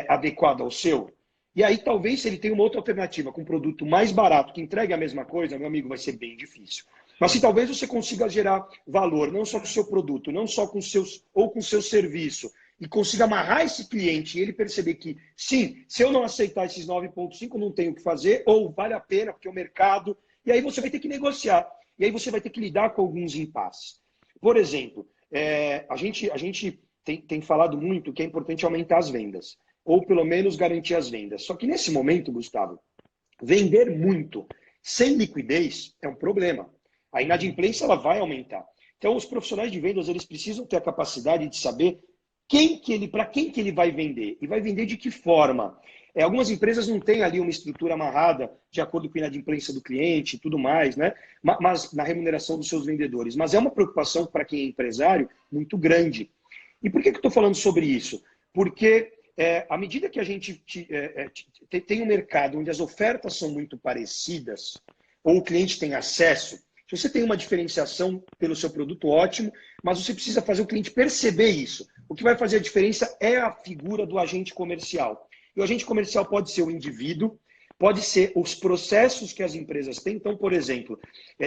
adequado ao seu? E aí, talvez, se ele tem uma outra alternativa com um produto mais barato que entregue a mesma coisa, meu amigo, vai ser bem difícil. Mas se talvez você consiga gerar valor, não só com o seu produto, não só com o seu serviço, e consiga amarrar esse cliente e ele perceber que, sim, se eu não aceitar esses 9,5, não tenho o que fazer, ou vale a pena, porque é o mercado, e aí você vai ter que negociar. E aí você vai ter que lidar com alguns impasses. Por exemplo, a gente tem falado muito que é importante aumentar as vendas, ou pelo menos garantir as vendas. Só que nesse momento, Gustavo, vender muito sem liquidez é um problema. A inadimplência ela vai aumentar. Então, os profissionais de vendas eles precisam ter a capacidade de saber para quem que ele vai vender e vai vender de que forma. Algumas empresas não têm ali uma estrutura amarrada de acordo com a inadimplência do cliente e tudo mais, né? Mas na remuneração dos seus vendedores. Mas é uma preocupação para quem é empresário muito grande. E por que eu estou falando sobre isso? Porque à medida que a gente tem um mercado onde as ofertas são muito parecidas, ou o cliente tem acesso, Se você tem uma diferenciação pelo seu produto, ótimo, mas você precisa fazer o cliente perceber isso. O que vai fazer a diferença é a figura do agente comercial. E o agente comercial pode ser o indivíduo, pode ser os processos que as empresas têm. Então, por exemplo,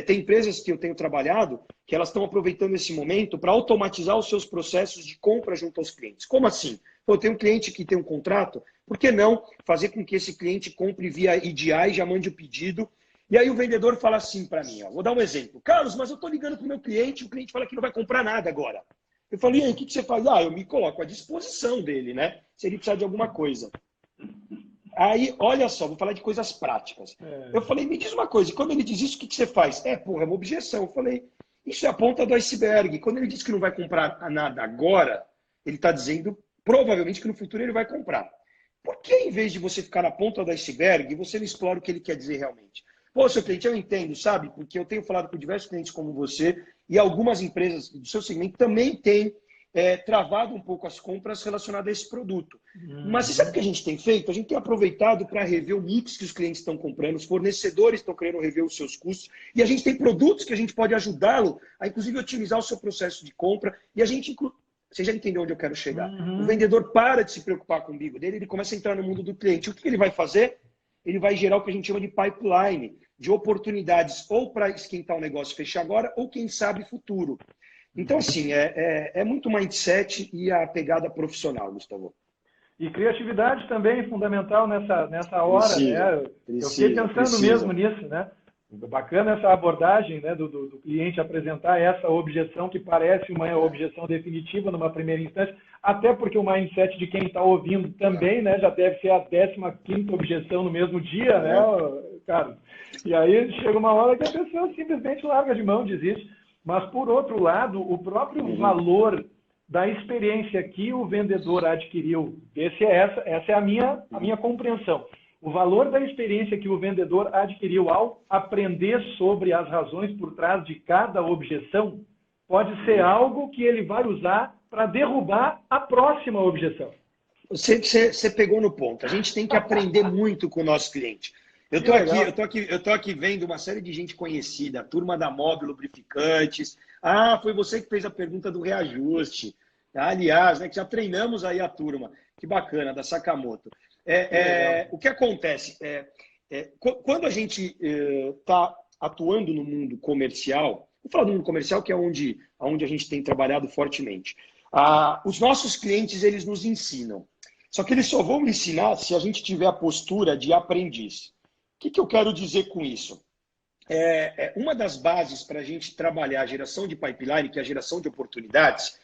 tem empresas que eu tenho trabalhado que elas estão aproveitando esse momento para automatizar os seus processos de compra junto aos clientes. Como assim? Pô, tem um cliente que tem um contrato, por que não fazer com que esse cliente compre via EDI e já mande o pedido? E aí o vendedor fala assim para mim, ó, vou dar um exemplo. Carlos, mas eu estou ligando para o meu cliente, o cliente fala que não vai comprar nada agora. Eu falei, e aí, o que você faz? Ah, eu me coloco à disposição dele, né? Se ele precisar de alguma coisa. Aí, olha só, vou falar de coisas práticas. Eu falei, me diz uma coisa, e quando ele diz isso, o que você faz? Porra, é uma objeção. Eu falei, isso é a ponta do iceberg. Quando ele diz que não vai comprar nada agora, ele está dizendo, provavelmente, que no futuro ele vai comprar. Por que, em vez de você ficar na ponta do iceberg, você não explora o que ele quer dizer realmente? Pô, seu cliente, eu entendo, sabe? Porque eu tenho falado com diversos clientes como você e algumas empresas do seu segmento também têm travado um pouco as compras relacionadas a esse produto. Mas você sabe o que a gente tem feito? A gente tem aproveitado para rever o mix que os clientes estão comprando, os fornecedores estão querendo rever os seus custos, e a gente tem produtos que a gente pode ajudá-lo a, inclusive, otimizar o seu processo de compra, e a gente Você já entendeu onde eu quero chegar. O vendedor para de se preocupar com o umbigo dele, ele começa a entrar no mundo do cliente. O que ele vai fazer? Ele vai gerar o que a gente chama de pipeline, de oportunidades ou para esquentar o negócio e fechar agora, ou quem sabe futuro. Então, assim, é muito mindset e a pegada profissional, Gustavo. E criatividade também é fundamental nessa hora, precisa, né? Eu fiquei pensando mesmo nisso, né? Bacana essa abordagem, né, do cliente apresentar essa objeção que parece uma objeção definitiva numa primeira instância, até porque o mindset de quem está ouvindo também, né, já deve ser a 15ª objeção no mesmo dia, né, cara? E aí chega uma hora que a pessoa simplesmente larga de mão, desiste. Mas, por outro lado, o próprio valor da experiência que o vendedor adquiriu, essa é a minha compreensão. O valor da experiência que o vendedor adquiriu ao aprender sobre as razões por trás de cada objeção pode ser algo que ele vai usar para derrubar a próxima objeção. Você pegou no ponto. A gente tem que aprender muito com o nosso cliente. Eu tô aqui vendo uma série de gente conhecida, a turma da Móvel Lubrificantes. Ah, foi você que fez a pergunta do reajuste. Aliás, né, que já treinamos aí a turma. Que bacana, da Sakamoto. O que acontece? Quando a gente está atuando no mundo comercial, vou falar do mundo comercial, que é onde a gente tem trabalhado fortemente. Os nossos clientes, eles nos ensinam. Só que eles só vão ensinar se a gente tiver a postura de aprendiz. O que eu quero dizer com isso? Uma das bases para a gente trabalhar a geração de pipeline, que é a geração de oportunidades,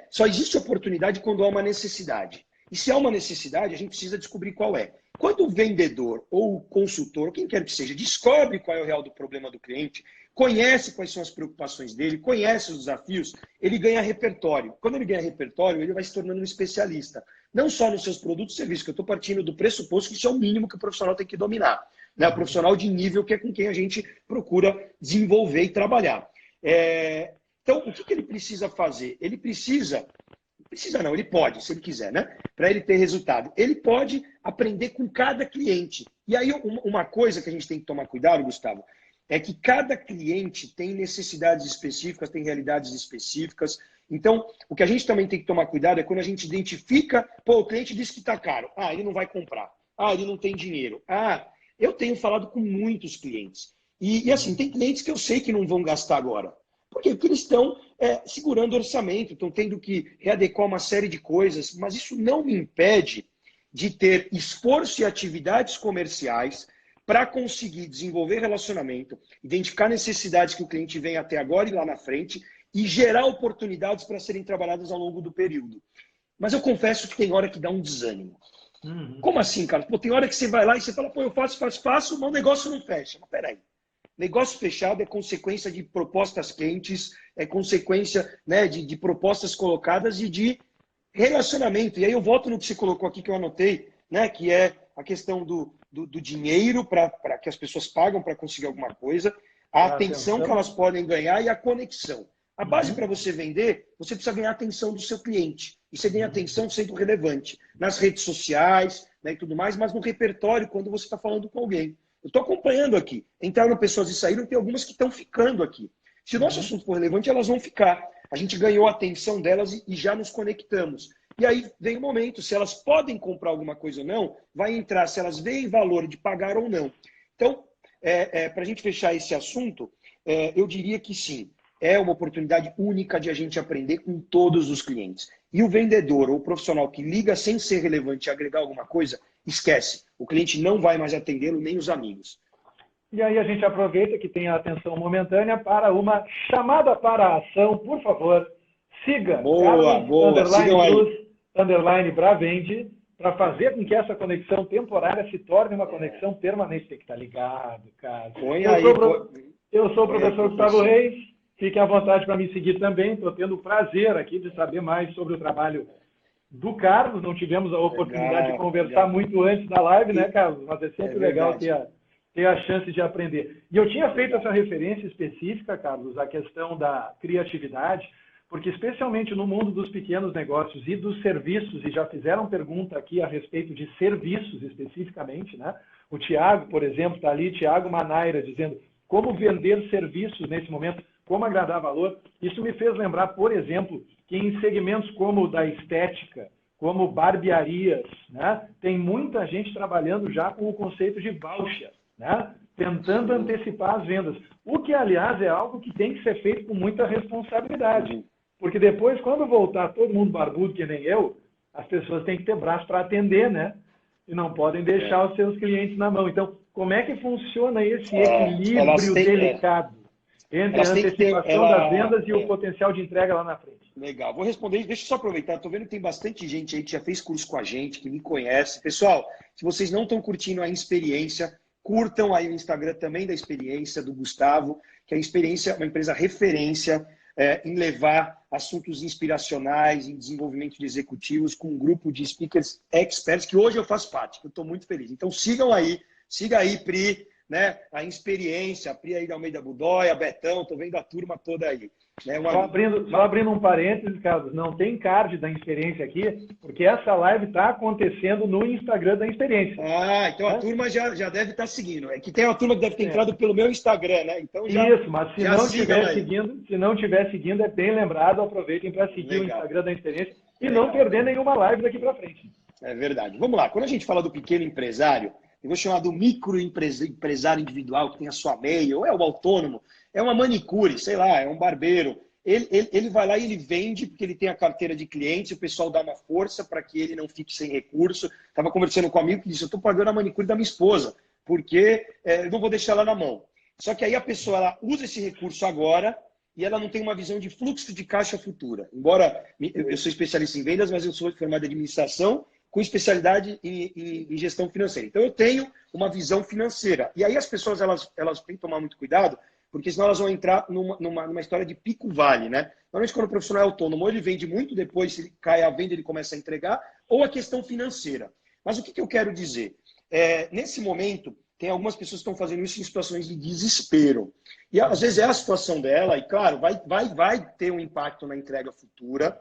só existe oportunidade quando há uma necessidade. E se há uma necessidade, a gente precisa descobrir qual é. Quando o vendedor ou o consultor, ou quem quer que seja, descobre qual é o real do problema do cliente, conhece quais são as preocupações dele, conhece os desafios, ele ganha repertório. Quando ele ganha repertório, ele vai se tornando um especialista. Não só nos seus produtos e serviços, que eu estou partindo do pressuposto que isso é o mínimo que o profissional tem que dominar. Né? O profissional de nível que é com quem a gente procura desenvolver e trabalhar. Então, o que ele precisa fazer? Ele ele pode, se ele quiser, né? Para ele ter resultado. Ele pode aprender com cada cliente. E aí, uma coisa que a gente tem que tomar cuidado, Gustavo, é que cada cliente tem necessidades específicas, tem realidades específicas. Então, o que a gente também tem que tomar cuidado é quando a gente identifica, o cliente disse que está caro. Ele não vai comprar. Ele não tem dinheiro. Eu tenho falado com muitos clientes. E assim, tem clientes que eu sei que não vão gastar agora. Por quê? Porque eles estão segurando orçamento, estão tendo que readequar uma série de coisas, mas isso não me impede de ter esforço e atividades comerciais para conseguir desenvolver relacionamento, identificar necessidades que o cliente vem até agora e lá na frente e gerar oportunidades para serem trabalhadas ao longo do período. Mas eu confesso que tem hora que dá um desânimo. Como assim, cara? Tem hora que você vai lá e você fala, eu faço, mas o negócio não fecha. Mas peraí. Negócio fechado é consequência de propostas quentes, é consequência, né, de propostas colocadas e de relacionamento. E aí eu volto no que você colocou aqui, que eu anotei, né, que é a questão do dinheiro para que as pessoas pagam para conseguir alguma coisa, a atenção que elas podem ganhar e a conexão. A base para você vender, você precisa ganhar a atenção do seu cliente. E você ganha atenção sendo relevante nas redes sociais, né, e tudo mais, mas no repertório quando você está falando com alguém. Eu estou acompanhando aqui. Entraram pessoas e saíram, tem algumas que estão ficando aqui. Se o nosso assunto for relevante, elas vão ficar. A gente ganhou a atenção delas e já nos conectamos. E aí vem o momento, se elas podem comprar alguma coisa ou não, vai entrar se elas veem valor de pagar ou não. Então, para a gente fechar esse assunto, eu diria que sim, é uma oportunidade única de a gente aprender com todos os clientes. E o vendedor ou o profissional que liga sem ser relevante e agregar alguma coisa, esquece. O cliente não vai mais atendê-lo, nem os amigos. E aí a gente aproveita que tem a atenção momentânea para uma chamada para a ação. Por favor, siga _Bravende para fazer com que essa conexão temporária se torne uma conexão permanente. Tem que estar ligado, cara. Eu sou o professor Gustavo Reis. Fiquem à vontade para me seguir também. Estou tendo o prazer aqui de saber mais sobre o trabalho do Carlos. Não tivemos a oportunidade de conversar muito antes da live, né, Carlos? Mas é sempre legal ter a chance de aprender. E eu tinha feito essa referência específica, Carlos, à questão da criatividade, porque especialmente no mundo dos pequenos negócios e dos serviços, e já fizeram pergunta aqui a respeito de serviços especificamente, né? O Tiago, por exemplo, está ali, Tiago Manaira, dizendo como vender serviços nesse momento, como agradar valor. Isso me fez lembrar, por exemplo, que em segmentos como o da estética, como barbearias, né, tem muita gente trabalhando já com o conceito de voucher, né, tentando antecipar as vendas. O que, aliás, é algo que tem que ser feito com muita responsabilidade. Porque depois, quando voltar todo mundo barbudo, que nem eu, as pessoas têm que ter braço para atender, né? E não podem deixar os seus clientes na mão. Então, como é que funciona esse equilíbrio delicado entre a antecipação das vendas e o potencial de entrega lá na frente? Legal. Vou responder. Deixa eu só aproveitar. Estou vendo que tem bastante gente aí que já fez curso com a gente, que me conhece. Pessoal, se vocês não estão curtindo a experiência, curtam aí o Instagram também da experiência do Gustavo, que a experiência é uma empresa referência em levar assuntos inspiracionais, em desenvolvimento de executivos, com um grupo de speakers experts, que hoje eu faço parte, que eu estou muito feliz. Então siga aí, Pri, né? A experiência, a Pri aí da Almeida Budóia, Betão, estou vendo a turma toda aí. Né? Só abrindo um parênteses, Carlos, não tem card da experiência aqui, porque essa live está acontecendo no Instagram da experiência. Então a turma já deve estar seguindo. É que tem uma turma que deve ter entrado pelo meu Instagram, né? Então isso, mas se não estiver seguindo, é bem lembrado, aproveitem para seguir o Instagram da experiência e não perder nenhuma live daqui para frente. É verdade. Vamos lá, quando a gente fala do pequeno empresário, eu vou chamar do microempresário individual que tem a sua MEI, ou é o autônomo, é uma manicure, sei lá, é um barbeiro. Ele vai lá e ele vende porque ele tem a carteira de clientes, o pessoal dá uma força para que ele não fique sem recurso. Estava conversando com um amigo que disse, eu estou pagando a manicure da minha esposa, porque eu não vou deixar ela na mão. Só que aí a pessoa ela usa esse recurso agora e ela não tem uma visão de fluxo de caixa futura. Embora eu sou especialista em vendas, mas eu sou formado em administração, com especialidade em gestão financeira. Então, eu tenho uma visão financeira. E aí as pessoas elas têm que tomar muito cuidado, porque senão elas vão entrar numa história de pico-vale, né? Normalmente, quando o profissional é autônomo, ou ele vende muito, depois, se ele cai a venda, ele começa a entregar, ou a questão financeira. Mas o que eu quero dizer? Nesse momento, tem algumas pessoas que estão fazendo isso em situações de desespero. E, às vezes, é a situação dela, e, claro, vai ter um impacto na entrega futura.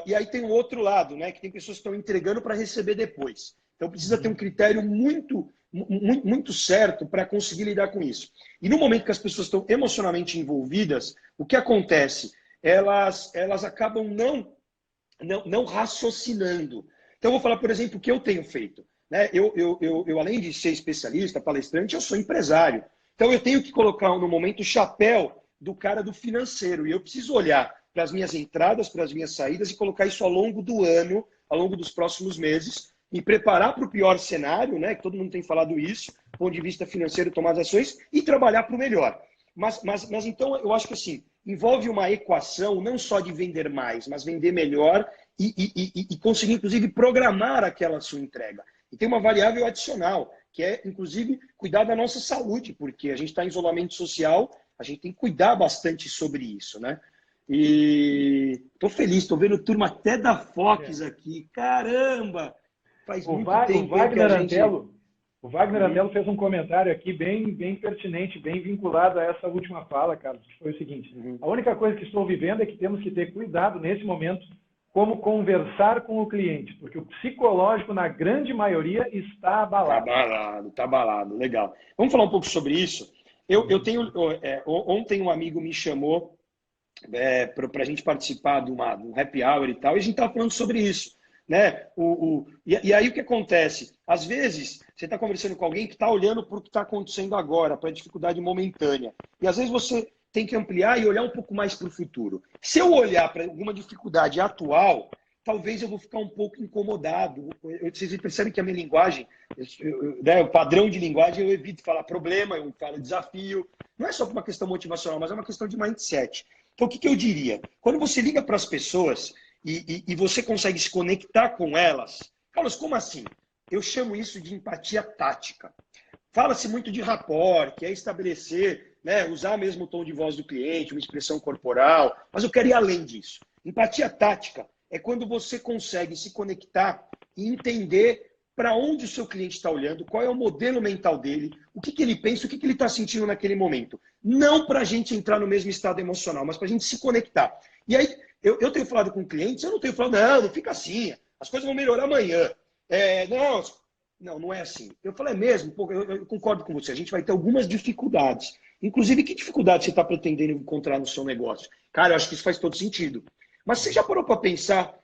E aí tem o outro lado, né? Que tem pessoas que estão entregando para receber depois. Então precisa ter um critério muito certo para conseguir lidar com isso. E no momento que as pessoas estão emocionalmente envolvidas, o que acontece? Elas acabam não raciocinando. Então eu vou falar, por exemplo, o que eu tenho feito. Né? Eu, além de ser especialista, palestrante, eu sou empresário. Então eu tenho que colocar no momento o chapéu do cara do financeiro. E eu preciso olhar para as minhas entradas, para as minhas saídas e colocar isso ao longo do ano, ao longo dos próximos meses, me preparar para o pior cenário, né? Que todo mundo tem falado isso, do ponto de vista financeiro, tomar as ações e trabalhar para o melhor. Mas então eu acho que assim, envolve uma equação não só de vender mais, mas vender melhor e conseguir, inclusive, programar aquela sua entrega. E tem uma variável adicional, que é, inclusive, cuidar da nossa saúde, porque a gente está em isolamento social, a gente tem que cuidar bastante sobre isso, né? E estou feliz, estou vendo turma até da Fox aqui. Caramba! Faz muito tempo que a gente... O Wagner Antelo fez um comentário aqui bem pertinente, bem vinculado a essa última fala, Carlos, que foi o seguinte. A única coisa que estou vivendo é que temos que ter cuidado nesse momento como conversar com o cliente, porque o psicológico, na grande maioria, está abalado. Tá abalado, legal. Vamos falar um pouco sobre isso? Eu tenho... ontem um amigo me chamou para a gente participar de um happy hour e tal, e a gente estava falando sobre isso. Né? E aí o que acontece? Às vezes, você está conversando com alguém que está olhando para o que está acontecendo agora, para a dificuldade momentânea. E às vezes você tem que ampliar e olhar um pouco mais para o futuro. Se eu olhar para alguma dificuldade atual, talvez eu vou ficar um pouco incomodado. Vocês percebem que a minha linguagem, né, o padrão de linguagem, eu evito falar problema, eu falo desafio. Não é só por uma questão motivacional, mas é uma questão de mindset. Então, o que eu diria? Quando você liga para as pessoas e você consegue se conectar com elas, Carlos, como assim? Eu chamo isso de empatia tática. Fala-se muito de rapport, que é estabelecer, né, usar mesmo o tom de voz do cliente, uma expressão corporal, mas eu quero ir além disso. Empatia tática é quando você consegue se conectar e entender para onde o seu cliente está olhando, qual é o modelo mental dele, o que ele pensa, o que ele está sentindo naquele momento. Não para a gente entrar no mesmo estado emocional, mas para a gente se conectar. E aí, eu tenho falado com clientes, eu não tenho falado, não fica assim, as coisas vão melhorar amanhã. Não é assim. Eu falei, é mesmo? Pô, eu concordo com você, a gente vai ter algumas dificuldades. Inclusive, que dificuldade você está pretendendo encontrar no seu negócio? Cara, eu acho que isso faz todo sentido. Mas você já parou para pensar,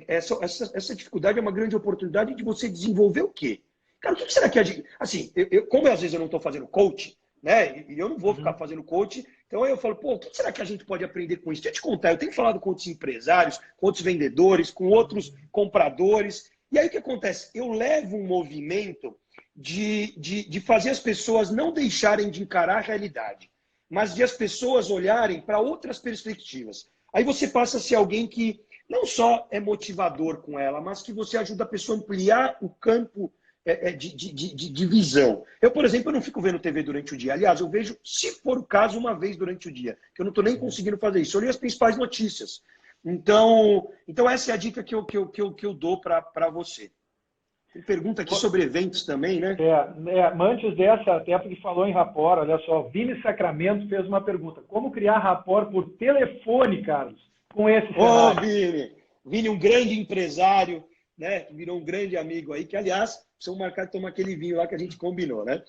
essa dificuldade é uma grande oportunidade de você desenvolver o quê? Cara, o que será que a gente... Assim, como às vezes eu não estou fazendo coach, né? E eu não vou ficar fazendo coach, então eu falo, pô, o que será que a gente pode aprender com isso? Deixa eu te contar, eu tenho falado com outros empresários, com outros vendedores, com outros compradores. E aí o que acontece? Eu levo um movimento de fazer as pessoas não deixarem de encarar a realidade, mas de as pessoas olharem para outras perspectivas. Aí você passa a ser alguém que não só é motivador com ela, mas que você ajuda a pessoa a ampliar o campo de visão. Eu, por exemplo, eu não fico vendo TV durante o dia. Aliás, eu vejo, se for o caso, uma vez durante o dia, que eu não estou nem conseguindo fazer isso. Eu leio as principais notícias. Então essa é a dica que eu dou para você. Tem pergunta aqui sobre eventos também, né? Antes dessa, até porque falou em rapport, olha só, Vini Sacramento fez uma pergunta. Como criar rapport por telefone, Carlos, com esse cenário? Vini, um grande empresário, né? Virou um grande amigo aí, que, aliás, precisamos marcar de tomar aquele vinho lá que a gente combinou, né?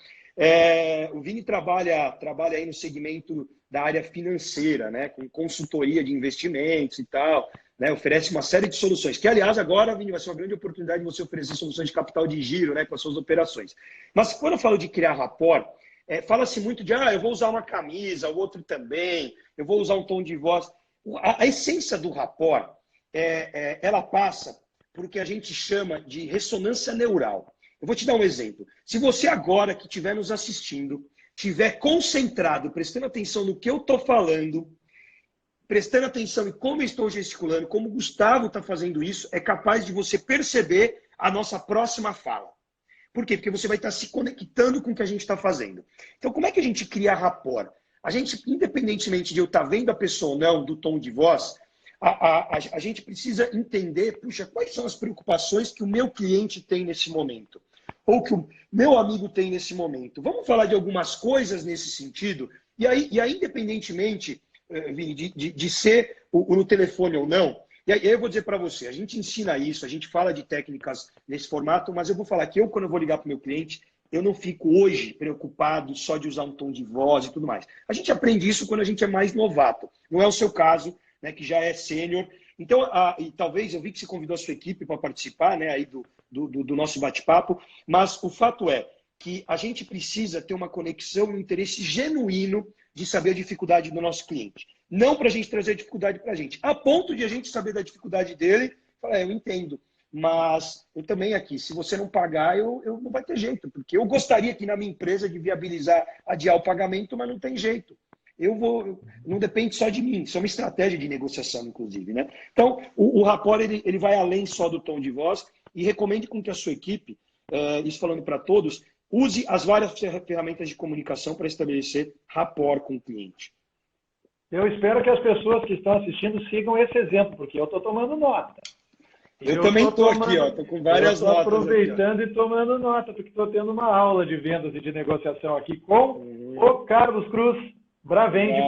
O Vini trabalha aí no segmento da área financeira, né? Com consultoria de investimentos e tal, né? Oferece uma série de soluções, que, aliás, agora, Vini, vai ser uma grande oportunidade de você oferecer soluções de capital de giro, né? Com as suas operações. Mas quando eu falo de criar rapport, fala-se muito de, eu vou usar uma camisa, o outro também, eu vou usar um tom de voz. A essência do rapport, ela passa por o que a gente chama de ressonância neural. Eu vou te dar um exemplo. Se você agora que estiver nos assistindo, estiver concentrado, prestando atenção no que eu estou falando, prestando atenção em como eu estou gesticulando, como o Gustavo está fazendo isso, é capaz de você perceber a nossa próxima fala. Por quê? Porque você vai estar se conectando com o que a gente está fazendo. Então, como é que a gente cria rapport? A gente, independentemente de eu estar vendo a pessoa ou não, do tom de voz, a gente precisa entender, puxa, quais são as preocupações que o meu cliente tem nesse momento? Ou que o meu amigo tem nesse momento? Vamos falar de algumas coisas nesse sentido? E aí independentemente, Vini, de ser no telefone ou não, e aí eu vou dizer para você, a gente ensina isso, a gente fala de técnicas nesse formato, mas eu vou falar que quando eu vou ligar para o meu cliente, eu não fico hoje preocupado só de usar um tom de voz e tudo mais. A gente aprende isso quando a gente é mais novato. Não é o seu caso, né, que já é sênior. Então, e talvez eu vi que você convidou a sua equipe para participar, né, aí do nosso bate-papo, mas o fato é que a gente precisa ter uma conexão e um interesse genuíno de saber a dificuldade do nosso cliente. Não para a gente trazer a dificuldade para a gente, a ponto de a gente saber da dificuldade dele, falar, eu entendo, mas eu também aqui, se você não pagar, eu não vai ter jeito, porque eu gostaria aqui na minha empresa de viabilizar, adiar o pagamento, mas não tem jeito. Não depende só de mim, isso é uma estratégia de negociação, inclusive, né? Então, o rapport, ele vai além só do tom de voz e recomende com que a sua equipe, isso falando para todos, use as várias ferramentas de comunicação para estabelecer rapport com o cliente. Eu espero que as pessoas que estão assistindo sigam esse exemplo, porque eu estou tomando nota. Eu também estou aqui, estou com várias notas. Estou aproveitando e tomando nota, porque estou tendo uma aula de vendas e de negociação aqui com o Carlos Cruz. Bravende,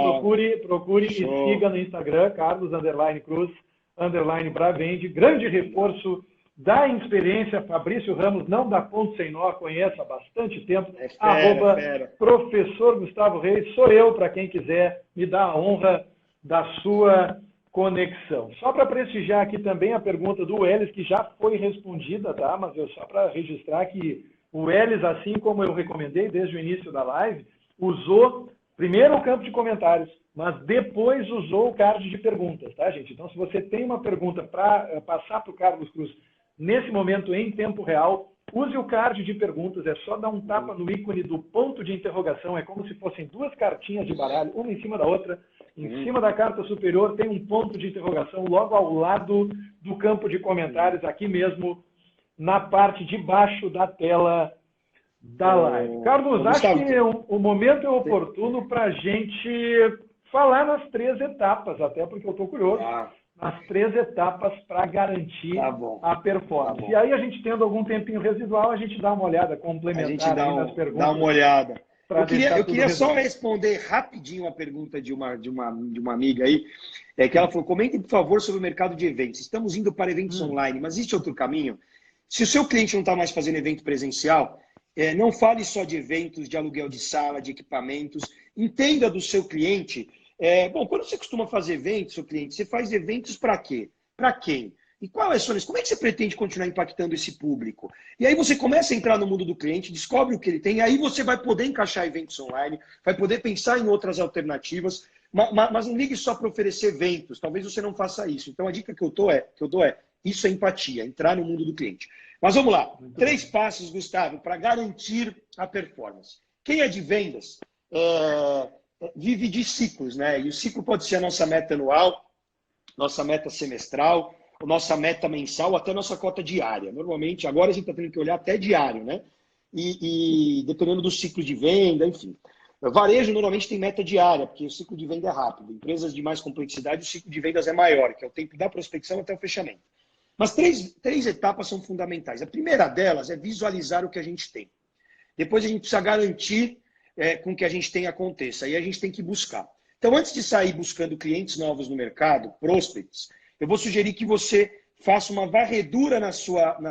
procure e siga no Instagram, Carlos_Cruz. _Bravende, grande reforço da experiência, Fabrício Ramos, não dá ponto sem nó, conheço há bastante tempo, É fera, fera. Professor Gustavo Reis, sou eu, para quem quiser, me dá a honra da sua conexão. Só para prestigiar aqui também a pergunta do Welles, que já foi respondida, tá? Mas só para registrar que o Welles, assim como eu recomendei desde o início da live, usou primeiro o campo de comentários, mas depois usou o card de perguntas, tá, gente? Então, se você tem uma pergunta para passar para o Carlos Cruz nesse momento em tempo real, use o card de perguntas, é só dar um tapa no ícone do ponto de interrogação, é como se fossem duas cartinhas de baralho, uma em cima da outra. Em cima da carta superior tem um ponto de interrogação logo ao lado do campo de comentários, aqui mesmo na parte de baixo da tela da live. Carlos, acho que o momento é oportuno para a gente falar nas 3 etapas, até porque eu estou curioso, nas 3 etapas para garantir a performance. E aí, a gente tendo algum tempinho residual, a gente dá uma olhada complementar aí nas perguntas. Dá uma olhada. Eu queria só responder rapidinho a pergunta de uma amiga aí, que ela falou, comentem, por favor, sobre o mercado de eventos. Estamos indo para eventos online, mas existe outro caminho? Se o seu cliente não está mais fazendo evento presencial, não fale só de eventos, de aluguel de sala, de equipamentos. Entenda do seu cliente. Bom, quando você costuma fazer eventos, seu cliente, você faz eventos para quê? Para quem? E qual é a sua... Como é que você pretende continuar impactando esse público? E aí você começa a entrar no mundo do cliente, descobre o que ele tem, e aí você vai poder encaixar eventos online, vai poder pensar em outras alternativas, mas não ligue só para oferecer eventos. Talvez você não faça isso. Então a dica que eu dou é, isso é empatia, entrar no mundo do cliente. Mas vamos lá. 3 passos, Gustavo, para garantir a performance. Quem é de vendas vive de ciclos, né? E o ciclo pode ser a nossa meta anual, nossa meta semestral, nossa meta mensal, até nossa cota diária. Normalmente, agora a gente está tendo que olhar até diário, né? E dependendo do ciclo de venda, enfim. O varejo normalmente tem meta diária, porque o ciclo de venda é rápido. Empresas de mais complexidade, o ciclo de vendas é maior, que é o tempo da prospecção até o fechamento. Mas 3 etapas são fundamentais. A primeira delas é visualizar o que a gente tem. Depois a gente precisa garantir com que a gente tem aconteça. Aí a gente tem que buscar. Então, antes de sair buscando clientes novos no mercado, prospects, eu vou sugerir que você faça uma varredura nas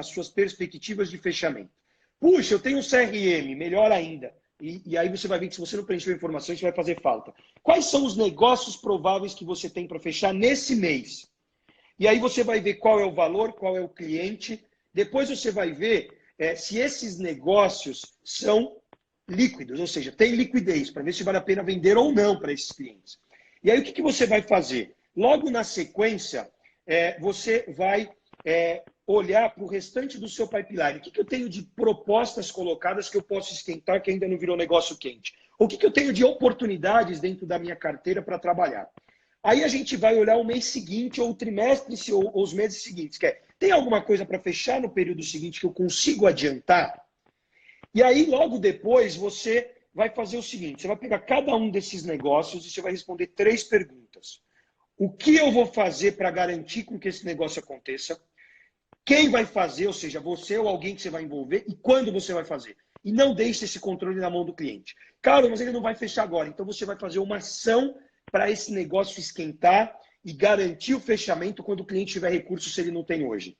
suas perspectivas de fechamento. Puxa, eu tenho um CRM, melhor ainda. E aí você vai ver que se você não preencheu informações, isso vai fazer falta. Quais são os negócios prováveis que você tem para fechar nesse mês? E aí você vai ver qual é o valor, qual é o cliente. Depois você vai ver se esses negócios são líquidos, ou seja, tem liquidez, para ver se vale a pena vender ou não para esses clientes. E aí o que você vai fazer? Logo na sequência, você vai olhar para o restante do seu pipeline. O que eu tenho de propostas colocadas que eu posso esquentar que ainda não virou negócio quente? O que eu tenho de oportunidades dentro da minha carteira para trabalhar? Aí a gente vai olhar o mês seguinte, ou o trimestre, ou os meses seguintes. Tem alguma coisa para fechar no período seguinte que eu consigo adiantar? E aí, logo depois, você vai fazer o seguinte, você vai pegar cada um desses negócios e você vai responder 3 perguntas. O que eu vou fazer para garantir com que esse negócio aconteça? Quem vai fazer, ou seja, você ou alguém que você vai envolver, e quando você vai fazer. E não deixe esse controle na mão do cliente. Carlos, mas ele não vai fechar agora. Então você vai fazer uma ação para esse negócio esquentar e garantir o fechamento quando o cliente tiver recurso, se ele não tem hoje.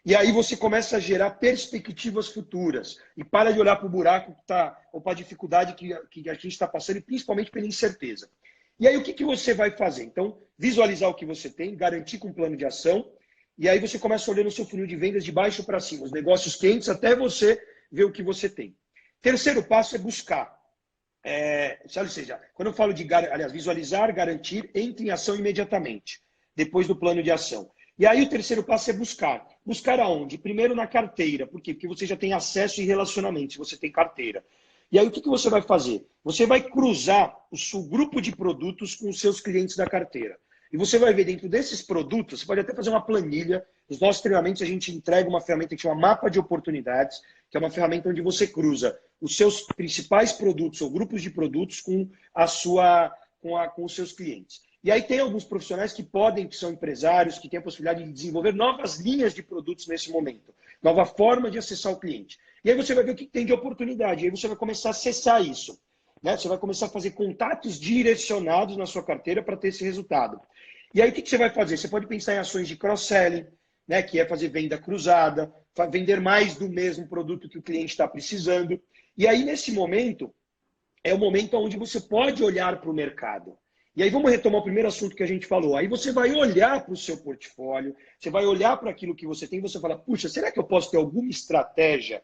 E aí você começa a gerar perspectivas futuras. E para de olhar para o buraco que está, ou para a dificuldade que a gente está passando, e principalmente pela incerteza. E aí o que você vai fazer? Então, visualizar o que você tem, garantir com um plano de ação, e aí você começa a olhar no seu funil de vendas de baixo para cima, os negócios quentes, até você ver o que você tem. Terceiro passo é buscar. Ou seja, quando eu falo de visualizar, garantir, entre em ação imediatamente, depois do plano de ação. E aí o terceiro passo é buscar. Buscar aonde? Primeiro na carteira. Por quê? Porque você já tem acesso e relacionamento, se você tem carteira. E aí o que você vai fazer? Você vai cruzar o seu grupo de produtos com os seus clientes da carteira. E você vai ver dentro desses produtos, você pode até fazer uma planilha. Nos nossos treinamentos a gente entrega uma ferramenta que chama Mapa de Oportunidades, que é uma ferramenta onde você cruza os seus principais produtos ou grupos de produtos com os seus clientes. E aí tem alguns profissionais que são empresários, que têm a possibilidade de desenvolver novas linhas de produtos nesse momento, nova forma de acessar o cliente. E aí você vai ver o que tem de oportunidade, e aí você vai começar a acessar isso. Né? Você vai começar a fazer contatos direcionados na sua carteira para ter esse resultado. E aí, o que você vai fazer? Você pode pensar em ações de cross-selling, né, que é fazer venda cruzada, vender mais do mesmo produto que o cliente está precisando. E aí, nesse momento, é o momento onde você pode olhar para o mercado. E aí vamos retomar o primeiro assunto que a gente falou. Aí você vai olhar para o seu portfólio, você vai olhar para aquilo que você tem e você fala, puxa, será que eu posso ter alguma estratégia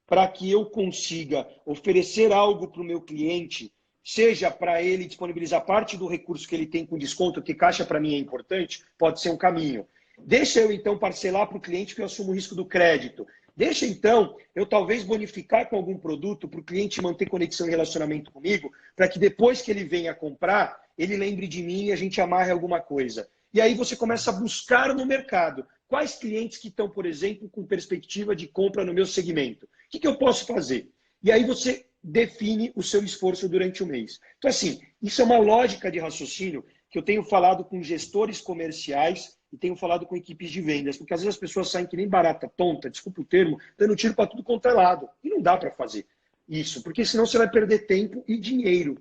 para que eu consiga oferecer algo para o meu cliente, seja para ele disponibilizar parte do recurso que ele tem com desconto, que caixa para mim é importante, pode ser um caminho. Deixa eu, então, parcelar para o cliente que eu assumo o risco do crédito. Deixa, então, eu talvez bonificar com algum produto para o cliente manter conexão e relacionamento comigo, para que depois que ele venha comprar, ele lembre de mim e a gente amarre alguma coisa. E aí você começa a buscar no mercado quais clientes que estão, por exemplo, com perspectiva de compra no meu segmento. O que eu posso fazer? E aí você define o seu esforço durante o mês. Então, assim, isso é uma lógica de raciocínio que eu tenho falado com gestores comerciais e tenho falado com equipes de vendas, porque às vezes as pessoas saem que nem barata tonta, desculpa o termo, dando tiro para tudo quanto é lado. E não dá para fazer isso, porque senão você vai perder tempo e dinheiro.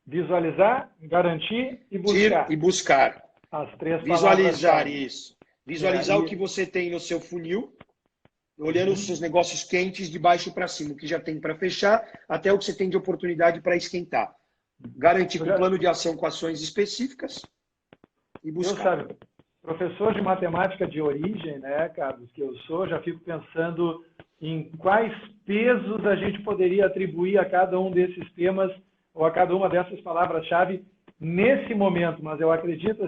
Visualizar, garantir e buscar. Tiro e buscar. As três Visualizar isso. Visualizar aí... o que você tem no seu funil, olhando os seus negócios quentes de baixo para cima, o que já tem para fechar, até o que você tem de oportunidade para esquentar. Garantir com plano de ação com ações específicas e buscar. Eu, sabe, professor de matemática de origem, né, Carlos, que eu sou, já fico pensando em quais pesos a gente poderia atribuir a cada um desses temas ou a cada uma dessas palavras-chave nesse momento. Mas eu acredito,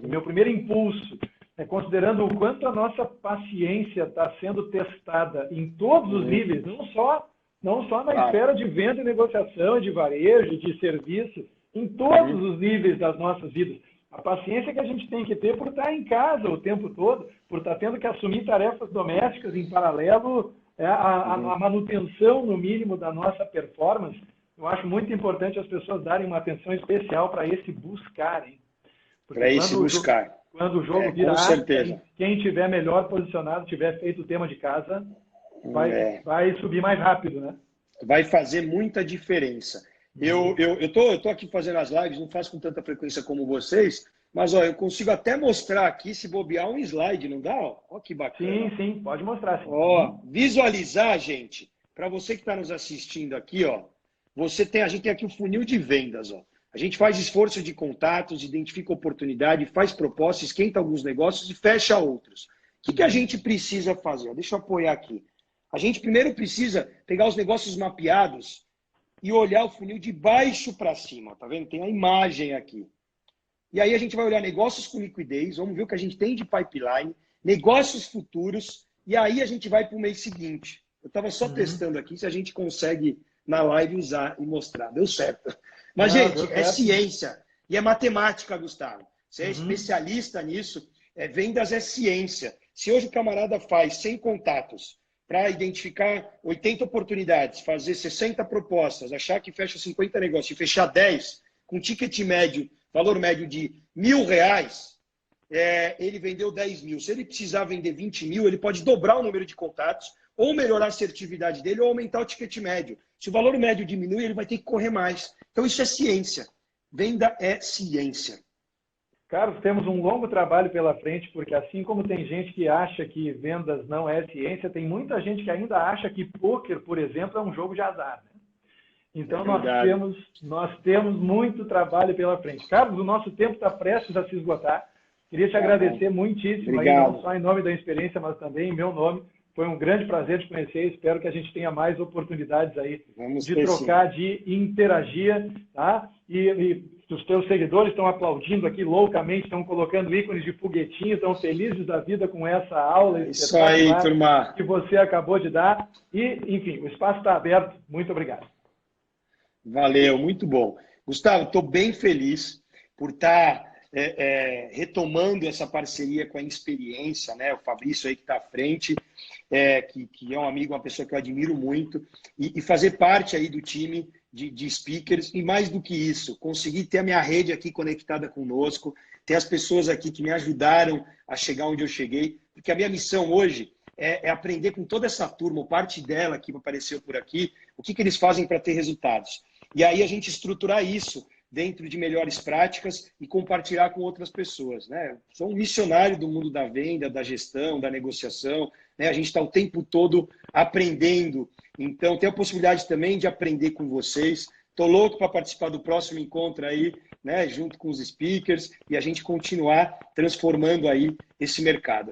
meu primeiro impulso é considerando o quanto a nossa paciência está sendo testada em todos os níveis, não só na esfera de venda e negociação, de varejo, de serviço, em todos os níveis das nossas vidas. A paciência que a gente tem que ter por estar em casa o tempo todo, por estar tendo que assumir tarefas domésticas em paralelo à manutenção, no mínimo, da nossa performance. Eu acho muito importante as pessoas darem uma atenção especial para esse buscar, hein? Para esse buscar. Quando o jogo virar, quem tiver melhor posicionado, tiver feito o tema de casa, vai subir mais rápido, né? Vai fazer muita diferença. Eu tô aqui fazendo as lives, não faço com tanta frequência como vocês, mas ó, eu consigo até mostrar aqui, se bobear, um slide, não dá? Ó, que bacana. Sim, pode mostrar. Sim. Ó, visualizar, gente, para você que está nos assistindo aqui, ó, a gente tem aqui o funil de vendas, ó. A gente faz esforço de contatos, identifica oportunidade, faz propostas, esquenta alguns negócios e fecha outros. O que a gente precisa fazer? Deixa eu apoiar aqui. A gente primeiro precisa pegar os negócios mapeados e olhar o funil de baixo para cima, tá vendo? Tem a imagem aqui. E aí a gente vai olhar negócios com liquidez, vamos ver o que a gente tem de pipeline, negócios futuros, e aí a gente vai para o mês seguinte. Eu estava só testando aqui se a gente consegue na live usar e mostrar. Deu certo. Mas, gente, é ciência e é matemática, Gustavo. Você é especialista nisso. Vendas é ciência. Se hoje o camarada faz 100 contatos para identificar 80 oportunidades, fazer 60 propostas, achar que fecha 50 negócios e fechar 10, com ticket médio, valor médio de R$1.000, ele vendeu 10 mil. Se ele precisar vender 20 mil, ele pode dobrar o número de contatos, ou melhorar a assertividade dele, ou aumentar o ticket médio. Se o valor médio diminui, ele vai ter que correr mais. Então, isso é ciência. Venda é ciência. Carlos, temos um longo trabalho pela frente, porque assim como tem gente que acha que vendas não é ciência, tem muita gente que ainda acha que pôquer, por exemplo, é um jogo de azar. Né? Então, nós temos muito trabalho pela frente. Carlos, o nosso tempo está prestes a se esgotar. Queria te agradecer muitíssimo, aí, não só em nome da experiência, mas também em meu nome. Foi um grande prazer te conhecer. Espero que a gente tenha mais oportunidades aí de trocar, de interagir, tá? E os teus seguidores estão aplaudindo aqui loucamente, estão colocando ícones de foguetinho, estão felizes da vida com essa aula isso aí, turma, que você acabou de dar. E, enfim, o espaço está aberto. Muito obrigado. Valeu, muito bom. Gustavo, estou bem feliz por estar retomando essa parceria com a Experiência, né? O Fabrício aí que está à frente, que é um amigo, uma pessoa que eu admiro muito, e fazer parte aí do time de speakers, e mais do que isso, conseguir ter a minha rede aqui conectada conosco, ter as pessoas aqui que me ajudaram a chegar onde eu cheguei, porque a minha missão hoje é aprender com toda essa turma, parte dela que apareceu por aqui, o que eles fazem para ter resultados. E aí a gente estruturar isso dentro de melhores práticas e compartilhar com outras pessoas, né? Sou um missionário do mundo da venda, da gestão, da negociação, né? A gente está o tempo todo aprendendo, então tenho a possibilidade também de aprender com vocês. Estou louco para participar do próximo encontro aí, né? Junto com os speakers e a gente continuar transformando aí esse mercado.